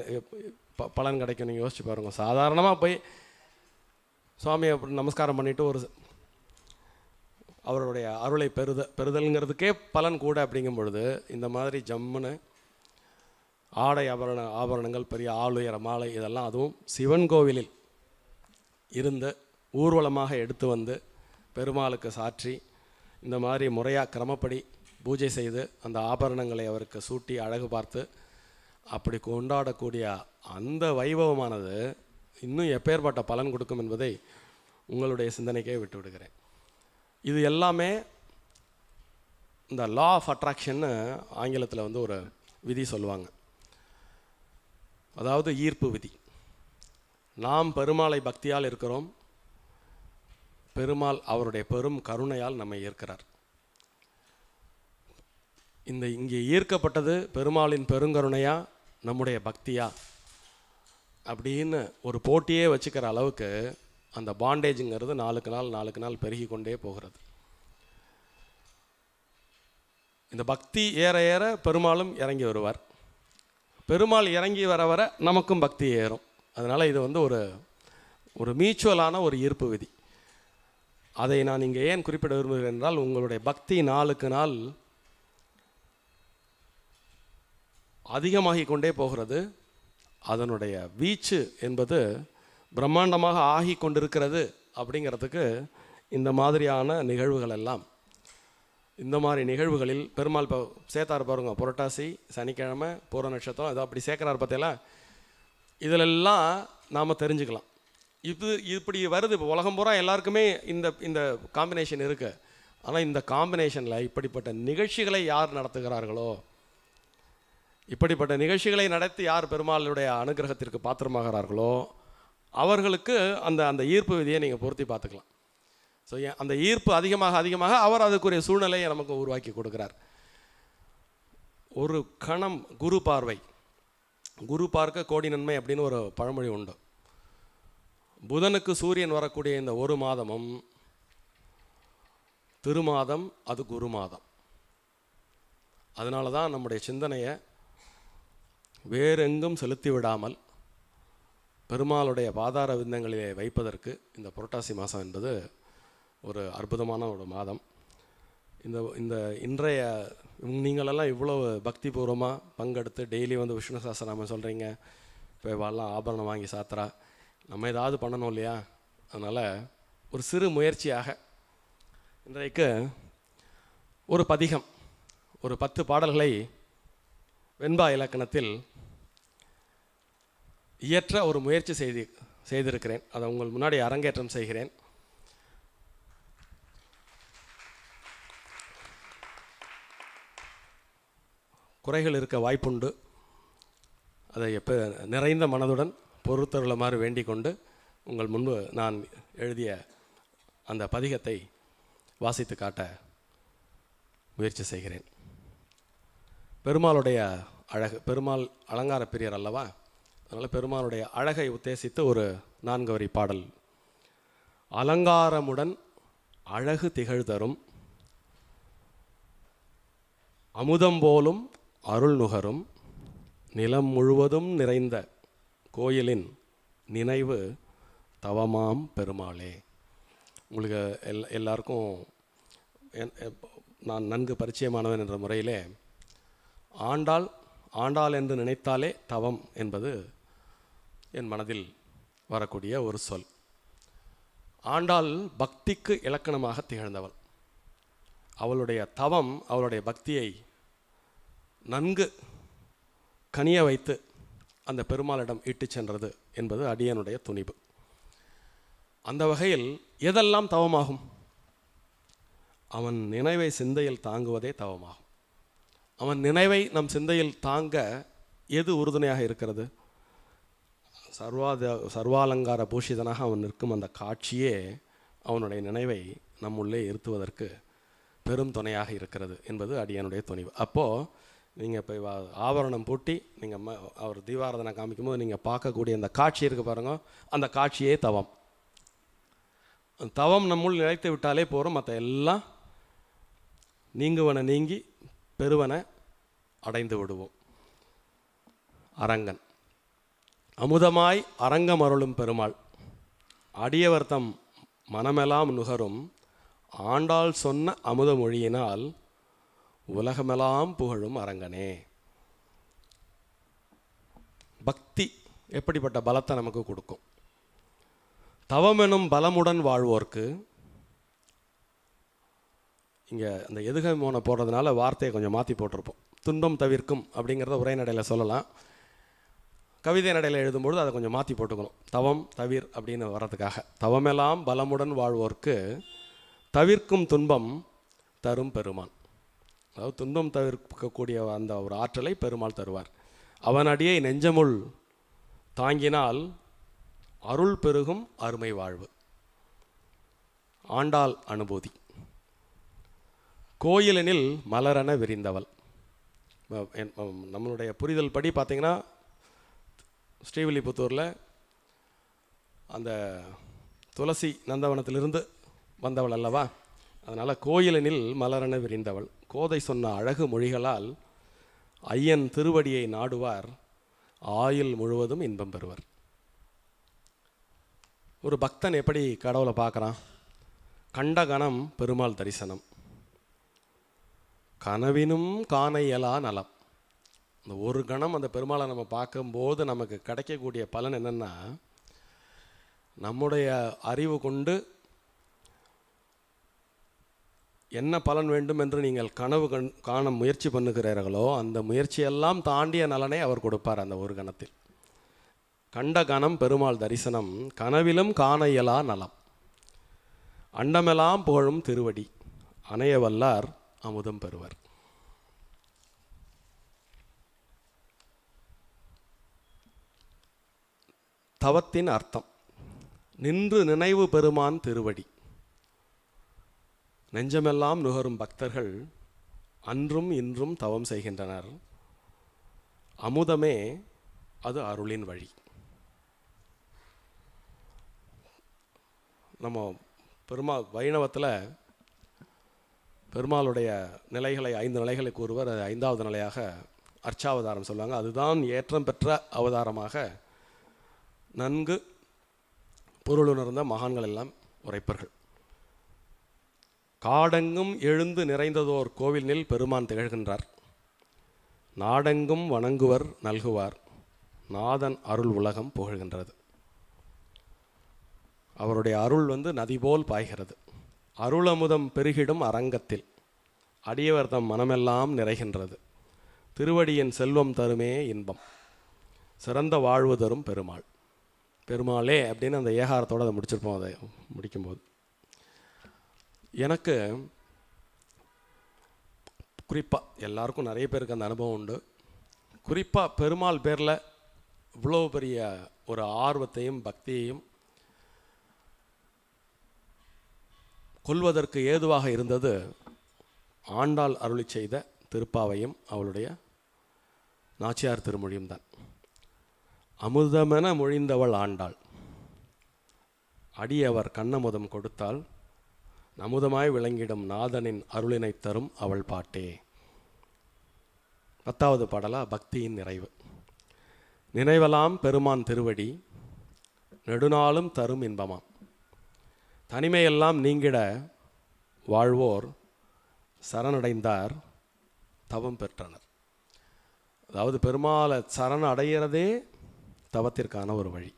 பலன் கிடைக்கும் நீங்கள் யோசிச்சு பாருங்க. சாதாரணமாக போய் சுவாமியை நமஸ்காரம் பண்ணிவிட்டு ஒரு அவருடைய அருளை பெறுதல்ங்கிறதுக்கே பலன் கூட அப்படிங்கும் பொழுது இந்த மாதிரி ஜம்முன்னு ஆடை ஆபரணங்கள் பெரிய ஆளுயர மாலை இதெல்லாம் அதுவும் சிவன் கோவிலில் இருந்து ஊர்வலமாக எடுத்து வந்து பெருமாளுக்கு சாற்றி இந்த மாதிரி முறையாக கிரமப்படி பூஜை செய்து அந்த ஆபரணங்களை அவருக்கு சூட்டி அழகு பார்த்து அப்படி கொண்டாடக்கூடிய அந்த வைபவமானது இன்னும் எப்பேற்பட்ட பலன் கொடுக்கும் என்பதை உங்களுடைய சிந்தனைக்கே விட்டு விடுகிறேன். இது எல்லாமே இந்த லா ஆஃப் அட்ராக்ஷன்னு ஆங்கிலத்தில் வந்து ஒரு விதி சொல்லுவாங்க. அதாவது ஈர்ப்பு விதி. நாம் பெருமாளை பக்தியால் இருக்கிறோம், பெருமாள் அவருடைய பெரும் கருணையால் நம்மை ஈர்க்கிறார். இங்கே ஈர்க்கப்பட்டது பெருமாளின் பெருங்கருணையா நம்முடைய பக்தியா அப்படின்னு ஒரு போட்டியே வச்சுக்கிற அளவுக்கு அந்த பாண்டேஜுங்கிறது நாளுக்கு நாள் பெருகி கொண்டே போகிறது. இந்த பக்தி ஏற ஏற பெருமாளும் இறங்கி வருவார். பெருமாள் இறங்கி வர வர நமக்கும் பக்தி ஏறும். அதனால் இது வந்து ஒரு மியூச்சுவலான ஒரு ஈர்ப்பு விதி. அதை நான் இங்கே ஏன் குறிப்பிட விரும்புகிறேன் என்றால், உங்களுடைய பக்தி நாளுக்கு நாள் அதிகமாகி கொண்டே போகிறது. அதனுடைய வீச்சு என்பது பிரம்மாண்டமாக ஆகி கொண்டிருக்கிறது அப்படிங்கிறதுக்கு இந்த மாதிரியான நிகழ்வுகள் எல்லாம் இந்த மாதிரி நிகழ்வுகளில் பெருமாள் இப்போ சேர்த்தார் பாருங்க, புரட்டாசி சனிக்கிழமை பூர நட்சத்திரம் ஏதோ அப்படி சேர்க்குறாரு பார்த்தீங்களா. இதிலெல்லாம் நாம் தெரிஞ்சுக்கலாம். இப்படி வருது. இப்போ உலகம் பூரா எல்லாருக்குமே இந்த காம்பினேஷன் இருக்குது. ஆனால் இந்த காம்பினேஷனில் இப்படிப்பட்ட நிகழ்ச்சிகளை யார் நடத்துகிறார்களோ, இப்படிப்பட்ட நிகழ்ச்சிகளை நடத்தி யார் பெருமாளுடைய அனுகிரகத்திற்கு பாத்திரமாகிறார்களோ அவர்களுக்கு அந்த ஈர்ப்பு விதியை நீங்கள் பொருத்தி பார்த்துக்கலாம். ஸோ அந்த ஈர்ப்பு அதிகமாக அவர் அதுக்குரிய சூழ்நிலையை நமக்கு உருவாக்கி கொடுக்குறார். ஒரு கணம் குரு பார்வை, குரு பார்க்க கோடி நன்மை அப்படின்னு ஒரு பழமொழி உண்டு. புதனுக்கு சூரியன் வரக்கூடிய இந்த ஒரு மாதமும் திருமாதம், அது குரு மாதம். அதனால தான் நம்முடைய சிந்தனையை வேறெங்கும் செலுத்தி விடாமல் பெருமாளுடைய பாதார விந்தங்களிலே வைப்பதற்கு இந்த புரட்டாசி மாதம் என்பது ஒரு அற்புதமான ஒரு மாதம். இந்த இன்றைய நீங்களெல்லாம் இவ்வளோ பக்திபூர்வமாக பங்கெடுத்து டெய்லி வந்து விஷ்ணு சஹஸ்ரநாமம் சொல்கிறீங்க, இப்போ இவாளெலாம் ஆபரணம் வாங்கி சாத்துறா, நம்ம ஏதாவது பண்ணணும் இல்லையா? அதனால் ஒரு சிறு முயற்சியாக இன்றைக்கு ஒரு பதிகம், ஒரு 10 பாடல்களை வெண்பா இலக்கணத்தில் இயற்ற ஒரு முயற்சி செய்திருக்கிறேன். அதை உங்கள் முன்னாடி அரங்கேற்றம் செய்கிறேன். குறைகள் இருக்க வாய்ப்புண்டு. அதை எப்போ நிறைந்த மனதுடன் பொறுத்தருளுமாறு வேண்டிக் கொண்டு உங்கள் முன்பு நான் எழுதிய அந்த பதிகத்தை வாசித்து காட்ட முயற்சி செய்கிறேன். பெருமாளுடைய அழகு, பெருமாள் அலங்கார பிரியர் அல்லவா? அதனால் பெருமாளுடைய அழகை உத்தேசித்து ஒரு 4 வரி பாடல். அலங்காரமுடன் அழகு திகழ்தரும் அமுதம் போலும் அருள் நுகரும் நிலம் முழுவதும் நிறைந்த கோயிலின் நினைவு தவமாம் பெருமாளே. உங்களுக்கு எல்லாருக்கும் நான் நன்கு பரிச்சயமானவன் என்ற முறையிலே ஆண்டாள் என்று நினைத்தாலே தவம் என்பது என் மனதில் வரக்கூடிய ஒரு சொல். ஆண்டாள் பக்திக்கு இலக்கணமாக திகழ்ந்தவள். அவளுடைய தவம் அவளுடைய பக்தியை நன்கு கனிய வைத்து அந்த பெருமாளிடம் இட்டு சென்றது என்பது அடியனுடைய துணிவு. அந்த வகையில் எதெல்லாம் தவமாகும்? அவன் நினைவை சிந்தையில் தாங்குவதே தவமாகும். அவன் நினைவை நம் சிந்தையில் தாங்க எது உறுதுணையாக இருக்கிறது? சர்வாலங்கார பூஷிதனாக அவன் நிற்கும் அந்த காட்சியே அவனுடைய நினைவை நம்முள்ளே இருத்துவதற்கு பெரும் துணையாக இருக்கிறது என்பது அடியனுடைய துணிவு. அப்போது நீங்கள் இப்போ ஆபரணம் பூட்டி நீங்கள் அவர் தீபாராதனை காமிக்கும்போது நீங்கள் பார்க்கக்கூடிய அந்த காட்சி இருக்குது பாருங்க, அந்த காட்சியே தவம். தவம் நம்முள் நிலைத்து விட்டாலே போகிறோம். மற்ற எல்லாம் நீங்குவன நீங்கி பெருவன அடைந்து விடுவோம். அரங்கன் அமுதமாய் அரங்கம் அருளும் பெருமாள் அடியவர்த்தம் மனமெல்லாம் நுகரும் ஆண்டாள் சொன்ன அமுத மொழியினால் உலகமெல்லாம் புகழும் அரங்கனே. பக்தி எப்படிப்பட்ட பலத்தை நமக்கு கொடுக்கும்? தவமெனும் பலமுடன் வாழ்வோர்க்கு, இங்கே அந்த எதுகை மோனை போடுறதுனால வார்த்தையை கொஞ்சம் மாற்றி போட்டிருப்போம். துன்பம் தவிர்க்கும் அப்படிங்கிறத உரைநடையில் சொல்லலாம். கவிதை நடையில் எழுதும்பொழுது அதை கொஞ்சம் மாற்றி போட்டுக்கணும். தவம் தவிர் அப்படின்னு வர்றதுக்காக. தவமெல்லாம் பலமுடன் வாழ்வோர்க்கு தவிர்க்கும் துன்பம் தரும் பெருமான். அதாவது துன்பம் தவிர்க்கக்கூடிய அந்த ஒரு ஆற்றலை பெருமாள் தருவார். அவன் அடியை நெஞ்சமுள் தாங்கினால் அருள் பெருகும் அருமை வாழ்வு. ஆண்டாள் அனுபூதி. கோயிலெனில் மலரென விரிந்தவள். நம்மளுடைய புரிதல் படி பார்த்திங்கன்னா ஸ்ரீவில்லிபுத்தூரில் அந்த துளசி நந்தவனத்திலிருந்து வந்தவள் அல்லவா? அதனால் கோயிலெனில் மலரென விரிந்தவள். கோதை சொன்ன அழகு மொழிகளால் ஐயன் திருவடியை நாடுவார், ஆயுள் முழுவதும் இன்பம் பெறுவர். ஒரு பக்தன் எப்படி கடவுளை பார்க்குறான்? கண்ட கணம் பெருமாள் தரிசனம், கனவினும் காண இயலா நலம். இந்த ஒரு கணம் அந்த பெருமாளை நம்ம பார்க்கும்போது நமக்கு கிடைக்கக்கூடிய பலன் என்னென்னா, நம்முடைய அறிவு கொண்டு என்ன பலன் வேண்டும் என்று நீங்கள் கனவு காண முயற்சி பண்ணுகிறீர்களோ அந்த முயற்சியெல்லாம் தாண்டிய நலனை அவர் கொடுப்பார் அந்த ஒரு கணத்தில். கண்ட கணம் பெருமாள் தரிசனம், கனவிலும் காண இயலா நலம், அண்டமெல்லாம் புகழும் திருவடி, அணைய வல்லார் அமுதம் பெறுவர். தவத்தின் அர்த்தம்: நின்று நினைவு பெருமான் திருவடி. நெஞ்சமெல்லாம் நுகரும் பக்தர்கள் அன்றும் இன்றும் தவம் செய்கின்றனர். அமுதமே அது அருளின் வழி. நம்ம வைணவத்தில் பெருமாளுடைய நிலைகளை 5 நிலைகளை கூறுவர். அது 5வது நிலையாக அர்ச்சாவதாரம் சொல்லுவாங்க. அதுதான் ஏற்றம் பெற்ற அவதாரமாக நன்கு பொருளுணர்ந்த மகான்கள் எல்லாம் உரைப்பர்கள். காடெங்கும் எழுந்து நிறைந்ததோர் கோவிலில் பெருமான் திகழ்கின்றார். நாடெங்கும் வணங்குவர் நல்குவார், நாதன் அருள் உலகம் புகழ்கின்றது. அவருடைய அருள் நதி போல் பாய்கிறது. அருளமுதம் பெருகிடும் அரங்கத்தில் அடியவர் தம் மனமெல்லாம் நிறைகின்றது. திருவடியின் செல்வம் தருமே இன்பம், சிறந்த வாழ்வு தரும் பெருமாள். பெருமாளே அப்படின்னு அந்த ஏகாரத்தோடு அதை முடிச்சிருப்போம். அதை முடிக்கும்போது எனக்கு குறிப்பாக, எல்லாருக்கும் நிறைய பேருக்கு அந்த அனுபவம் உண்டு, குறிப்பாக பெருமாள் பேரில் இவ்வளோ பெரிய ஒரு ஆர்வத்தையும் பக்தியையும் கொள்வதற்கு ஏதுவாக இருந்தது ஆண்டாள் அருளி செய்த திருப்பாவையும் அவளுடைய நாச்சியார் திருமொழியும் தான். அமுதமென மொழிந்தவள் ஆண்டாள், அடியவர் கண்ணமுதம் கொடுத்தால் அமுதமாய் விளங்கிடும் நாதனின் அருளினை தரும் அவள் பாட்டே. 10வது பாடலா பக்தியின் நிறைவு. நினைவலாம் பெருமான் திருவடி, நெடுநாளும் தரும் இன்பமாம், தனிமையெல்லாம் நீங்கிட வாழ்வோர் சரணடைந்தார் தவம் பெற்றனர். அதாவது பெருமாளை சரண அடைகிறதே தவத்திற்கான ஒரு வழி.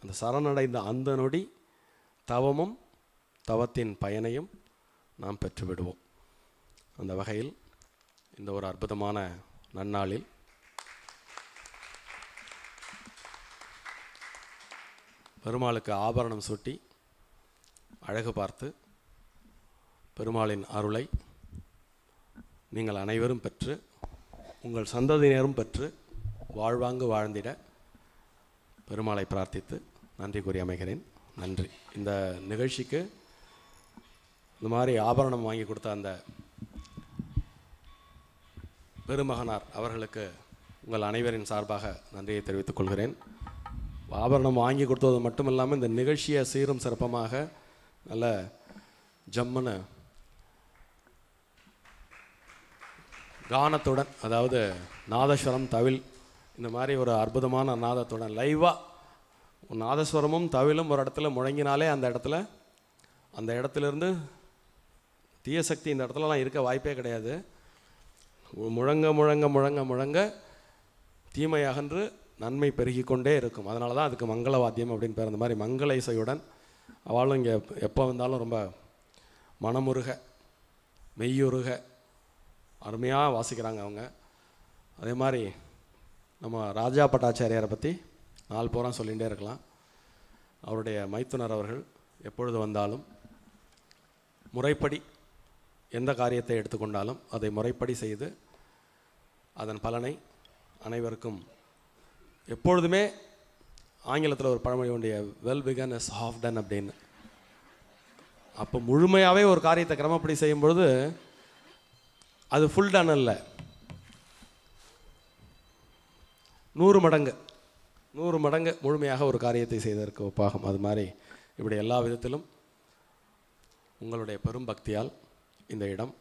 அந்த சரணடைந்த அந்த நொடி தவமும் தவத்தின் பயனையும் நாம் பெற்றுவிடுவோம். அந்த வகையில் இந்த ஒரு அற்புதமான நன்னாளில் பெருமாளுக்கு ஆபரணம் சூட்டி அழகு பார்த்து பெருமாளின் அருளை நீங்கள் அனைவரும் பெற்று உங்கள் சந்ததியினரும் பெற்று வாழ்வாங்கு வாழ்ந்திட பெருமாளை பிரார்த்தித்து நன்றி கூறி அமைகிறேன். நன்றி. இந்த நிகழ்ச்சிக்கு இந்த மாதிரி ஆபரணம் வாங்கி கொடுத்த அந்த பெருமகனார் அவர்களுக்கு உங்கள் அனைவரின் சார்பாக நன்றியை தெரிவித்துக் கொள்கிறேன். ஆபரணம் வாங்கி கொடுத்தது மட்டும் இல்லாமல் இந்த நிகழ்ச்சியை சீரும் சிறப்பமாக நல்ல ஜம்முன்னு கானத்துடன், அதாவது நாதஸ்வரம் தவில் இந்த மாதிரி ஒரு அற்புதமான நாதத்துடன் லைவாக நாதஸ்வரமும் தவிலும் ஒரு இடத்துல முழங்கினாலே அந்த இடத்துலேருந்து தீய சக்தி இந்த இடத்துலலாம் இருக்க வாய்ப்பே கிடையாது. முழங்க முழங்க முழங்க முழங்க தீமை அகன்று நன்மை பெருகி கொண்டே இருக்கும். அதனால தான் அதுக்கு மங்கள வாத்தியம் அப்படின்னு பேர். அந்த மாதிரி மங்கள இசையுடன் அவளும் இங்கே எப்போ வந்தாலும் ரொம்ப மனமுருக மெய்யுருக அருமையாக வாசிக்கிறாங்க அவங்க. அதே மாதிரி நம்ம ராஜா பட்டாச்சாரியாரை பற்றி நாள் பூரா சொல்லிகிட்டே இருக்கலாம். அவருடைய மைத்துனர் அவர்கள் எப்பொழுது வந்தாலும் முறைப்படி எந்த காரியத்தை எடுத்துக்கொண்டாலும் அதை முறைப்படி செய்து அதன் பலனை அனைவருக்கும் எப்பொழுதுமே, ஆங்கிலத்தில் ஒரு பழமொழி உடைய well begun is half done அப்படின்னு. அப்போ முழுமையாகவே ஒரு காரியத்தை கிரமப்படி செய்யும்பொழுது அது ஃபுல் டன் அல்ல, 100 மடங்கு முழுமையாக ஒரு காரியத்தை செய்ததற்கு ஒப்பாகும். அது மாதிரி இப்படி எல்லா விதத்திலும் உங்களுடைய பெரும் பக்தியால் இந்த இடம்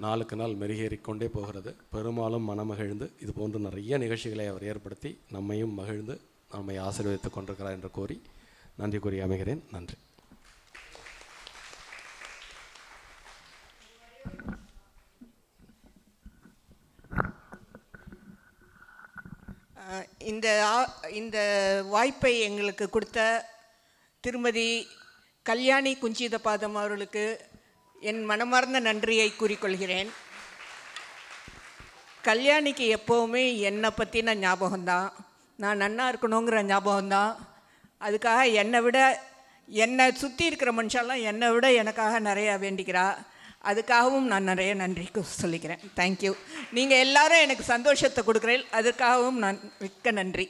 நாளுக்கு நாள் மெருகேறிக்கொண்டே போகிறது. பெரும்பாலும் மனமகிழ்ந்து இது போன்று நிறைய நிகழ்ச்சிகளை அவர் ஏற்படுத்தி நம்மையும் மகிழ்ந்து நம்மை ஆசீர்வதித்துக் கொண்டிருக்கிறார் என்று கூறி நன்றி கூறி அமைகிறேன். நன்றி. இந்த வாய்ப்பை எங்களுக்கு கொடுத்த திருமதி கல்யாணி குஞ்சிதபாதம் அவர்களுக்கு என் மனமார்ந்த நன்றியை கூறிக்கொள்கிறேன். கல்யாணிக்கு எப்போவுமே என்னை பற்றின ஞாபகம்தான், நான் நன்னா இருக்கணுங்கிற ஞாபகம்தான். அதுக்காக என்னை சுற்றி இருக்கிற மனுஷெல்லாம் என்னை விட எனக்காக நிறையா வேண்டிக்கிறா. அதுக்காகவும் நான் நிறைய நன்றி சொல்லிக்கிறேன். தேங்க்யூ. நீங்கள் எல்லாரும் எனக்கு சந்தோஷத்தை கொடுக்குறேன், அதுக்காகவும் நான் மிக்க நன்றி.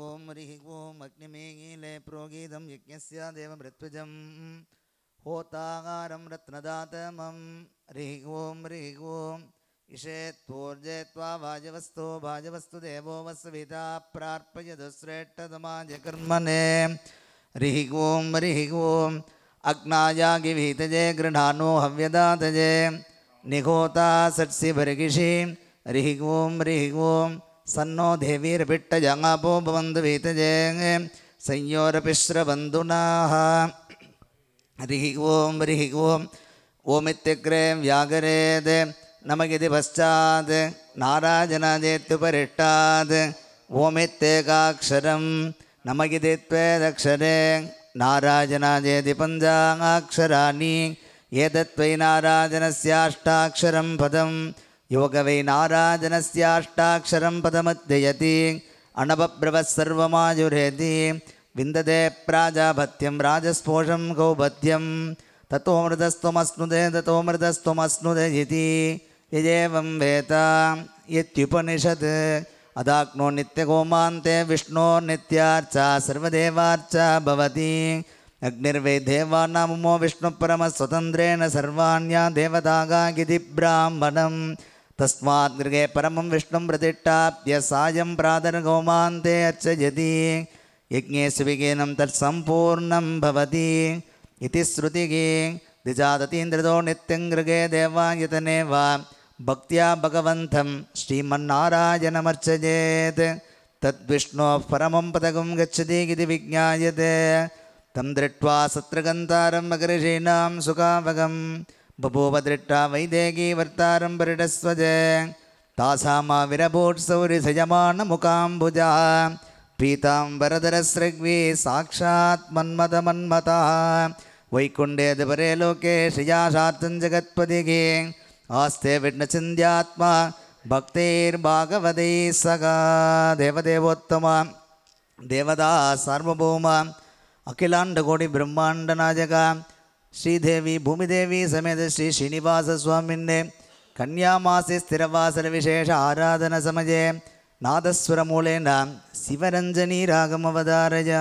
ஓம் ஹரிஹி ஓம் அக்னிமேகீலே புரோகீதம் யஜ்ஞஸ்ய தேவமிருத்விஜம் ஹோதாகாரம் ரத்னதாதமம் ஹரிஹி ஓம் இஷேத்வோர்ஜேத்வா வாஜவஸ்தோ வாஜவஸ்து தேவோ வஸ்விதா பிரார்ப்பயதுஸ்ரேஷ்டதமாஜ கர்மணே ஹரிஹி ஓம் அக்னாயாகிவீதஜே கிருணானோ ஹவ்யதாதஜே நிகோதா சட்சி பர்கிஷி ஹரிஹி ஓம் சன்னோ தேவீர்பிட்டஜாபோ பவந்து வீதஜே संयोरपिश्रबन्धुनाः हरिः ओम् ओमित्यग्रे व्याघरेद् नमगिति पश्चात् नाराजनादेत्युपरिष्टात् ओमित्येकाक्षरं नमगिति त्वेदक्षरे नाराजनादेति पञ्चाक्षराणि एतद्वै नाराजनस्याष्टाक्षरं पदं योगवै नाराजनस्याष्टाक्षरं पदमध्ययति अनवब्रवः सर्वमायुरेति विन्दते प्राजापत्यं राजस्पोषं कौपत्यं ततो मृतस्त्वमस्नुते इति यजेवं वेद यत्युपनिषत् अदाग्नो नित्यगोमान्ते विष्णो नित्यार्चा सर्वदेवार्चा भवति अग्निर्वै देवानामो विष्णुपरमस्वतन्त्रेण सर्वाण्या देवतागागिति ब्राह्मणं तस्मात् गृहे परमं विष्णुं प्रतिष्ठाप्य सायं प्रातर्गोमान्ते अर्चयति यज्ञेषु विघ्नं तत्सम्पूर्णं भवति इति श्रुतिः द्विजादतीन्द्रितो नित्यं गृहे देवायतने वा भक्त्या भगवन्तं श्रीमन्नारायणमर्चयेत् तद्विष्णोः परमं पदकं गच्छति इति विज्ञायते तं दृष्ट्वा सत्रगन्तारं मकर्षीणां सुखावगं बभूव दृष्टा वैदेही वर्तारं परिडस्वजे तासामाविरभूत्सौरिसयमानमुखाम्बुजा पीताम्बरधरस्रग्वी साक्षात् मन्मथमन्मथः वैकुण्ठेऽधिपरे लोके श्रियाशार्तं जगत्पतिः आस्ते विघ्नचिन्त्यात्मा भक्तैर्भागवतैः सखा देवदेवोत्तम देवता सार्वभौम अखिलाण्डकोटि ब्रह्माण्डनायक श्रीदेवी भूमिदेवी समेत श्री श्रीनिवासस्वामिन्ने कन्यामासे स्थिरवासर विशेष आराधन समये नादस्वरमूलेन शिवरञ्जनी रागमवधारय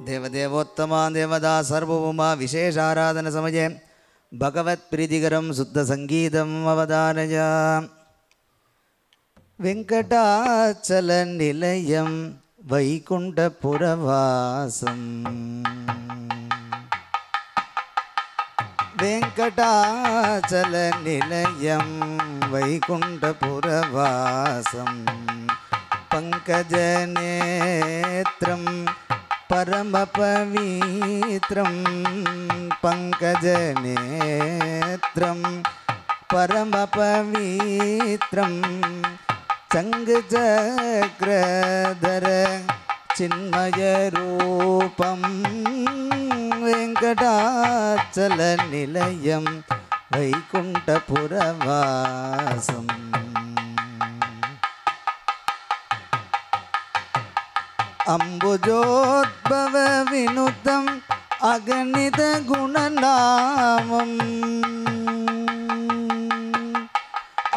देवदेवोत्तमा देवता सर्वभौमा विशेष आराधन समये भगवत्प्रीतिकरं शुद्धसङ्गीतम् अवधारय वेङ्कटाचलनिलयं वैकुण्ठपुरवासम् वेङ्कटाचलनिलयं वैकुण्ठपुरवासं पङ्कजनेत्रं परमपवित्रं पङ्कजनेत्रं परमपवित्रं चङ्गचक्रधर चिन्मयरूपं वेङ्कटाचलनिलयं वैकुण्ठपुरवासम् अम्बुजोद्भव विनुतं அகணித குணநாமம்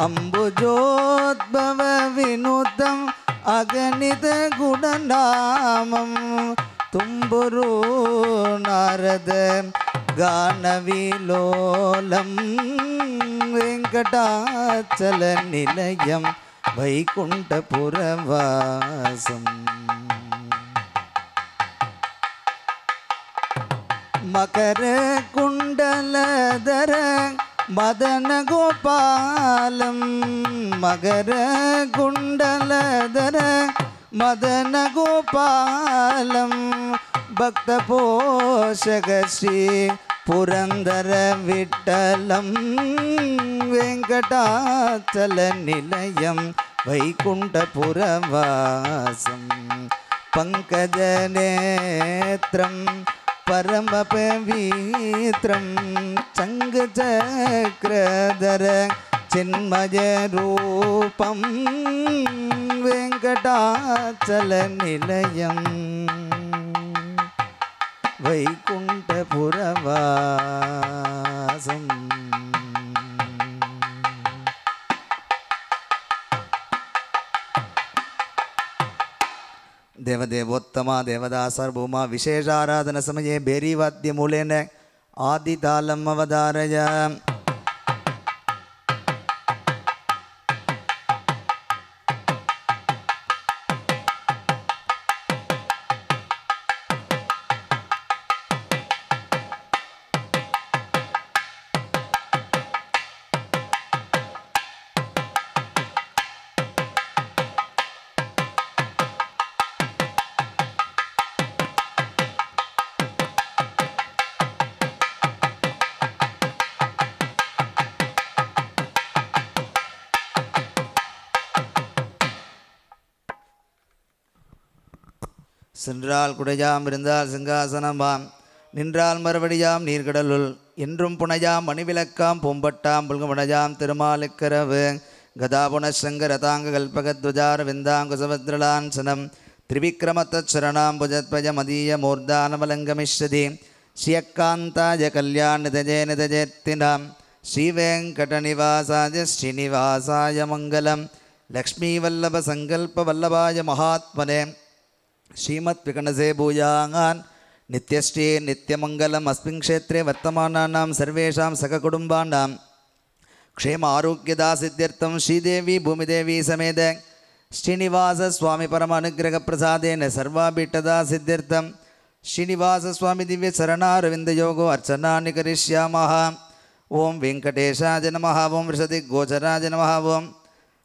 அம்புஜோத்பவ வினுதம் அகணித குணநாமம் தும்புரு நாரத கானவிலோலம் வெங்கடாச்சல நிலையம் வைகுண்டபுரவாசம் மகர குண்டலதர மதன கோபாலம் மகர குண்டலதர மதன கோபாலம் பக்த போஷக ஸ்ரீ புரந்தர விட்டலம் வெங்கடாச்சல நிலையம் வைகுண்டபுரவாசம் பங்கஜ நேத்ரம் பரம பவித்ரம் சங்க சக்கரதர சின்மய ரூபம் வெங்கடாச்சல நிலையம் வைகுண்டபுரவாசம் देवदेवोत्तमा देवदासर्भूमा विशेषाराधन समये बेरीवाद्यमूलेन आदितालम् अवधारय சென்றால் குடையாம் இருந்தால் சிங்காசனமாம் நின்றால் மறுபடியாம் நீர்கடலுள் என்றும் புனையாம் மணிவிளக்காம் பூம்பட்டாம் புல்குமுடையாம் திருமாலுக்கரவு கதாபுணசங்கர தாங்க கல்பகத்வஜார விந்தாங்குசபத்ரலாஞ்சனம் திரிவிக்ரமத்தரணாம் புஜத்வஜ மதீய மூர்தானமலங்கமிஷ்யதி ஸ்ரீயக்காந்தாய கல்யாணிதஜே நிதஜேத்தினாம் ஸ்ரீவேங்கடநிவாசாய ஸ்ரீனிவாசாய மங்கலம் லக்ஷ்மீவல்லப சங்கல்ப வல்லபாய மகாத்மனே श्रीमत् विकणसे भूयाङ्गान् नित्यश्री नित्यमङ्गलम् अस्मिन् क्षेत्रे वर्तमानानां सर्वेषां सककुटुम्बानां क्षेम आरोग्यदासिद्ध्यर्थं श्रीदेवी भूमिदेवी समेत श्रीनिवासस्वामी परम अनुग्रहप्रसादेन सर्वाभीष्टदा सिद्ध्यर्थं श्रीनिवासस्वामी दिव्यचरणारविन्दयोगो अर्चनानि करिष्यामः। ओं वेङ्कटेशाय नमः। ओं वृषदिग्गोचराय नमः। ओं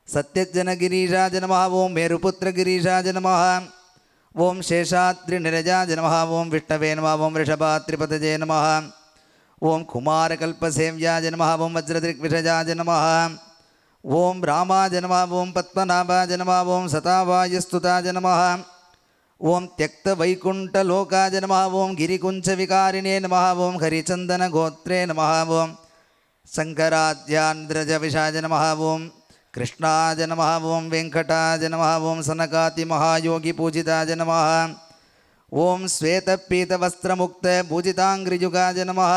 सत्यज्जनगिरीशाय नमः। ओं मेरुपुत्रगिरीशाय नमः। ओं शेषाद्रिनिरजाय नमः। ओं विष्णवे नमः। ओं वृषभात्रिपतये नमः। ओं कुमारकल्पसेव्याय नमः। ओं वज्रदृग्विषजाय नमः। ओं रामाय नमः। ओं पद्मनाभाय नमः। ओं सतावायस्तुताय नमः। ओं त्यक्तवैकुण्ठलोकाय नमः। ओं गिरिकुञ्चविकारिणे नमः। ओं हरिचन्दनगोत्रे नमः। ओं शङ्कराद्यान्द्रजविषाय नमः। ओं कृष्णाय नमः। ओं वेङ्कटाय नमः। ओं सनकातिमहायोगिपूजिताय नमः। ओं श्वेतपीतवस्त्रमुक्त पूजिताङ्घ्रियुगाय नमः।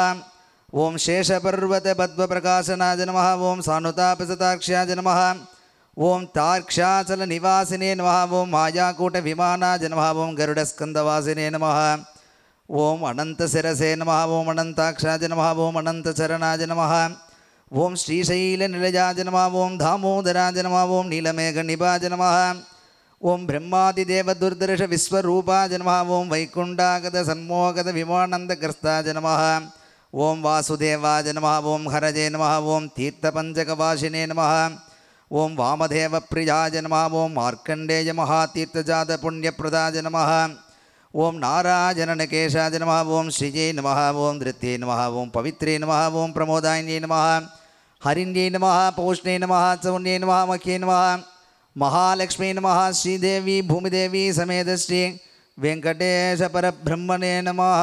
ओं शेषपर्वतपद्मप्रकाशनाय नमः। ओं सानुतापसताक्ष्याय नमः। ओं तार्क्ष्याचलनिवासिने नमः। ओं मायाकूटविमानाय नमः। ओं गरुडस्कन्दवासिने नमः। ओं अनन्तशिरसे नमः। ओं अनन्ताक्षाय नमः। ओं अनन्तचरणाय नमः। ओं श्रीशैलनिलयाय नमः। ओं दामोदराय नमः। ओं नीलमेघनिभाय नमः। ओं ब्रह्मादिदेवदुर्दर्शविश्वरूपाय नमः। ओं वैकुण्ठागतसन्मोहगतविमानन्दग्रस्ताय नमः। ओं वासुदेवाय नमः। ओं हरये नमः। ओं तीर्थपञ्चकवासिने नमः। ओं वामदेवप्रियाय नमः। ओं मार्कण्डेयमहातीर्थजातपुण्यप्रदाय नमः। ओं नारायणकेशाय नमः। ओं श्रीये नमः। ओं धृत्ये नमः। ओं पवित्रे नमः। ओं प्रमोदायिन्ये नमः। हरिण्ये नमः। पौष्णे नमः। चौन्ये नमः। मख्ये नमः। महालक्ष्मी नमः। श्रीदेवी भूमिदेवी समेत श्री वेङ्कटेशपरब्रह्मणे नमः।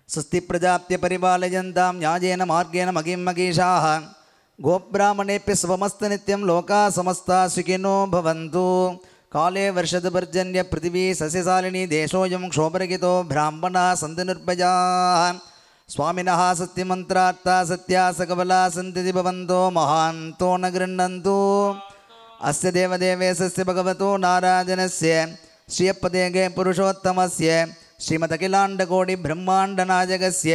स्वस्ति प्रजाप्य परिपालयन्तां न्यायेन मार्गेण मगिं मगीषाः गोब्राह्मणेभ्यः शुभमस्तु नित्यं लोकाः समस्ताः सुखिनो भवन्तु। काले वर्षतु पर्जन्य पृथिवी सस्यशालिनी देशोऽयं क्षोभरहितो ब्राह्मणाः सन्तु निर्भयाः स्वामिनः सत्यमन्त्रार्था सत्या सकबला सन्ति भवन्तो महान्तो न गृह्णन्तु अस्य देवदेवेशस्य भगवतो नारायणस्य श्रियपदेगे पुरुषोत्तमस्य श्रीमदखिलाण्डकोटिब्रह्माण्डनायकस्य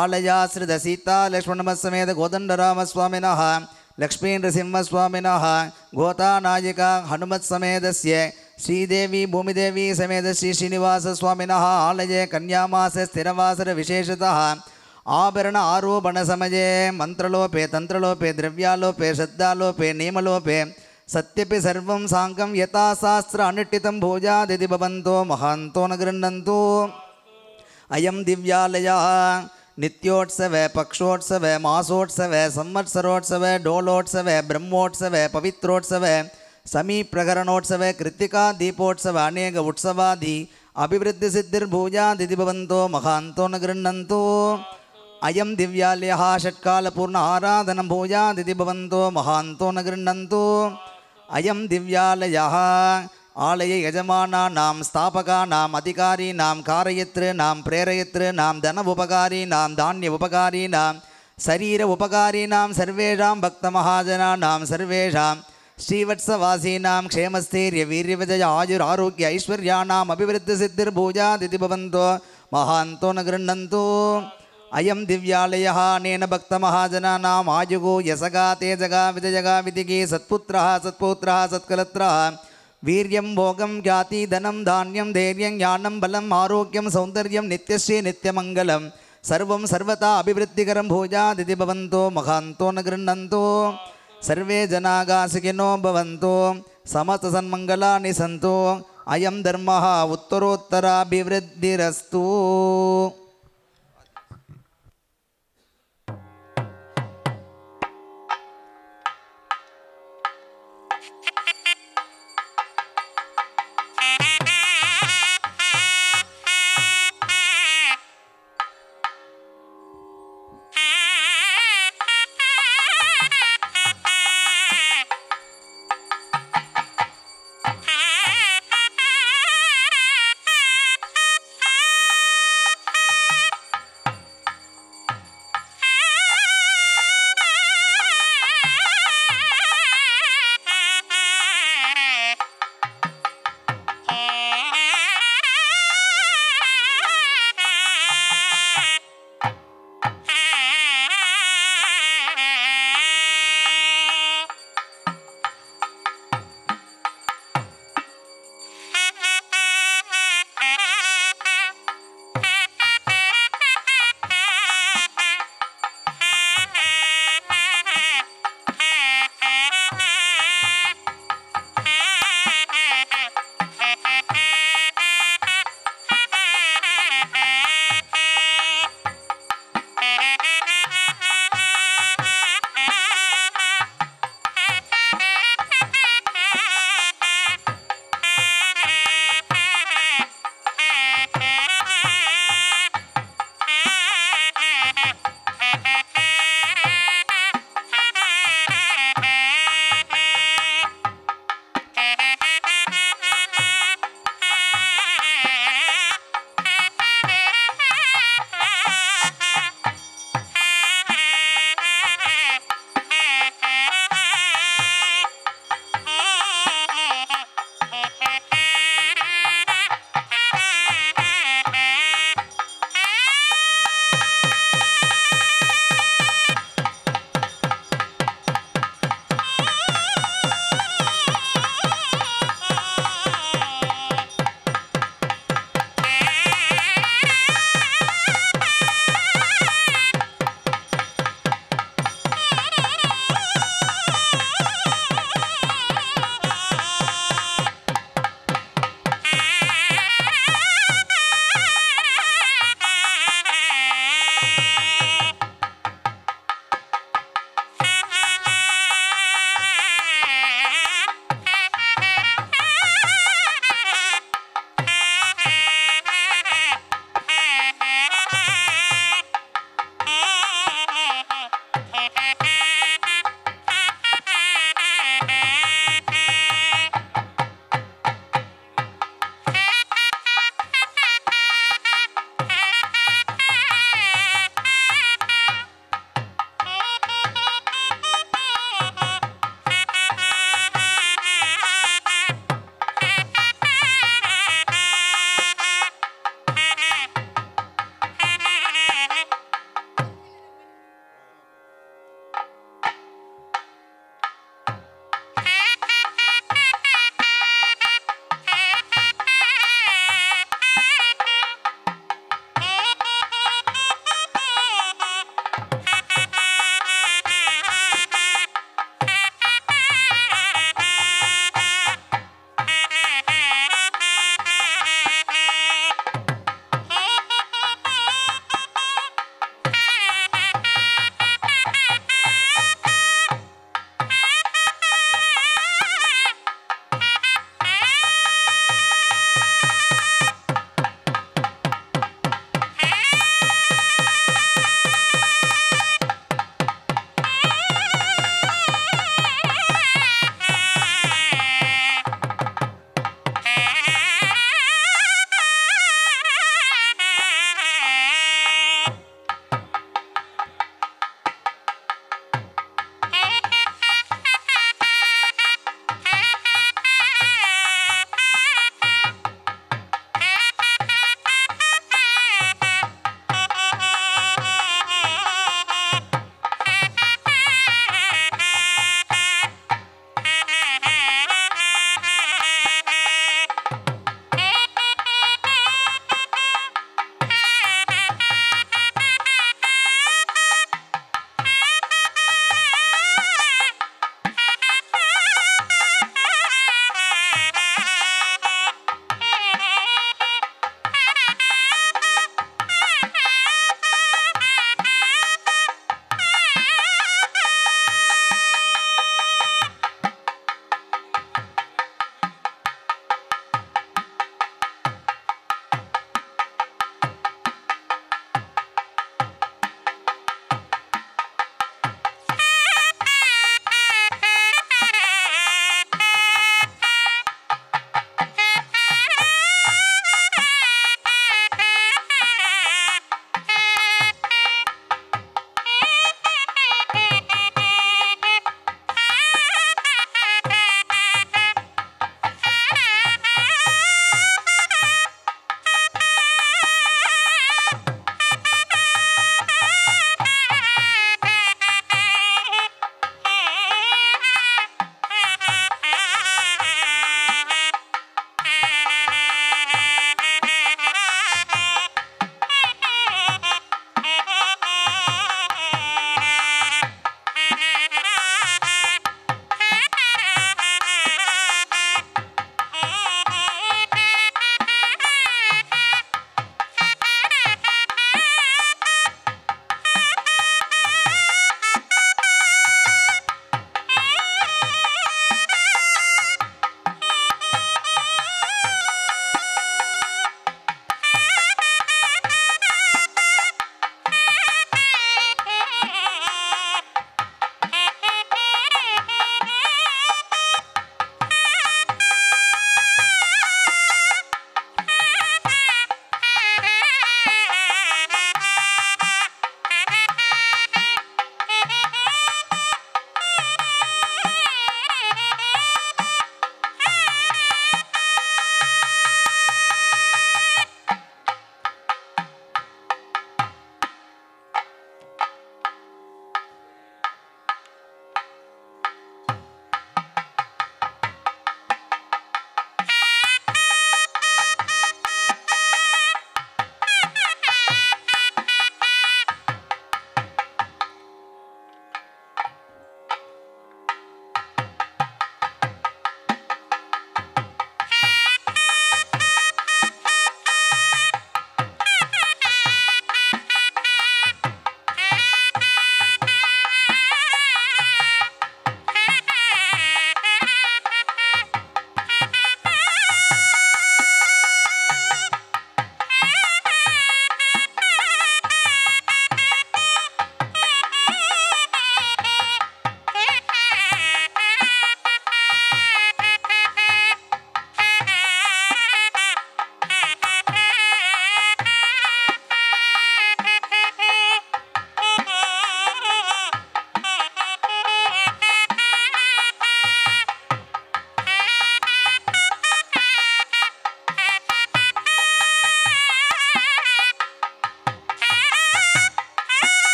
आलयाश्रितसीतालक्ष्मणसमेत गोदण्डरामस्वामिनः लक्ष्मीनृसिंहस्वामिनः गोतानायिका हनुमत्समेतस्य श्रीदेवी भूमिदेवी समेत श्री श्रीनिवासस्वामिनः आलये कन्यामास स्थिरवासरविशेषतः आभरण आरोपणसमये मन्त्रलोपे तन्त्रलोपे द्रव्यालोपे श्रद्धालोपे नियमलोपे सत्यपि सर्वं साङ्गं यथा शास्त्र अनुष्ठितं भोजादिति भवन्तो महान्तो न गृह्णन्तु अयं दिव्यालयः नित्योत्सव पक्षोत्सव मासोत्सव संवत्सरोत्सव डोलोत्सव ब्रह्मोत्सव पवित्रोत्सव समीप्रकरणोत्सव कृत्तिका दीपोत्सव अनेक उत्सवादि अभिवृद्धिसिद्धिर्भूजादिति भवन्तो महान्तो न गृह्णन्तु अयं दिव्यालयः षट्कालपूर्ण आराधनं भूजादिति भवन्तो महान्तो न गृह्णन्तु अयं दिव्यालयः आलय यजमानानां स्थापकानाम् अधिकारीणां कारयितॄणां प्रेरयितॄणां धन उपकारीणां धान्य उपकारीणां शरीर उपकारीणां सर्वेषां भक्तमहाजनानां सर्वेषां श्रीवत्सवासीनां क्षेमस्थैर्य वीर्यविजय आयुरारोग्य ऐश्वर्याणाम् अभिवृद्धिसिद्धिर्भूजादिति भवन्तो महान्तो न गृह्णन्तु अयं दिव्यालयः अनेन भक्तमहाजनानाम् आयुः यशगा तेजगा विजयगा विदिगी सत्पुत्रः सत्पौत्रः सत्कलत्रः वीर्यं भोगं ज्ञाति धनं धान्यं धैर्यं ज्ञानं बलम् आरोग्यं सौन्दर्यं नित्यश्री नित्यमङ्गलं सर्वं सर्वथा अभिवृद्धिकरं भूजादिति भवन्तो महान्तो न गृह्णन्तु सर्वे जनाः सुखिनो भवन्तु समस्तसन्मङ्गलानि सन्तु अयं धर्मः उत्तरोत्तराभिवृद्धिरस्तु।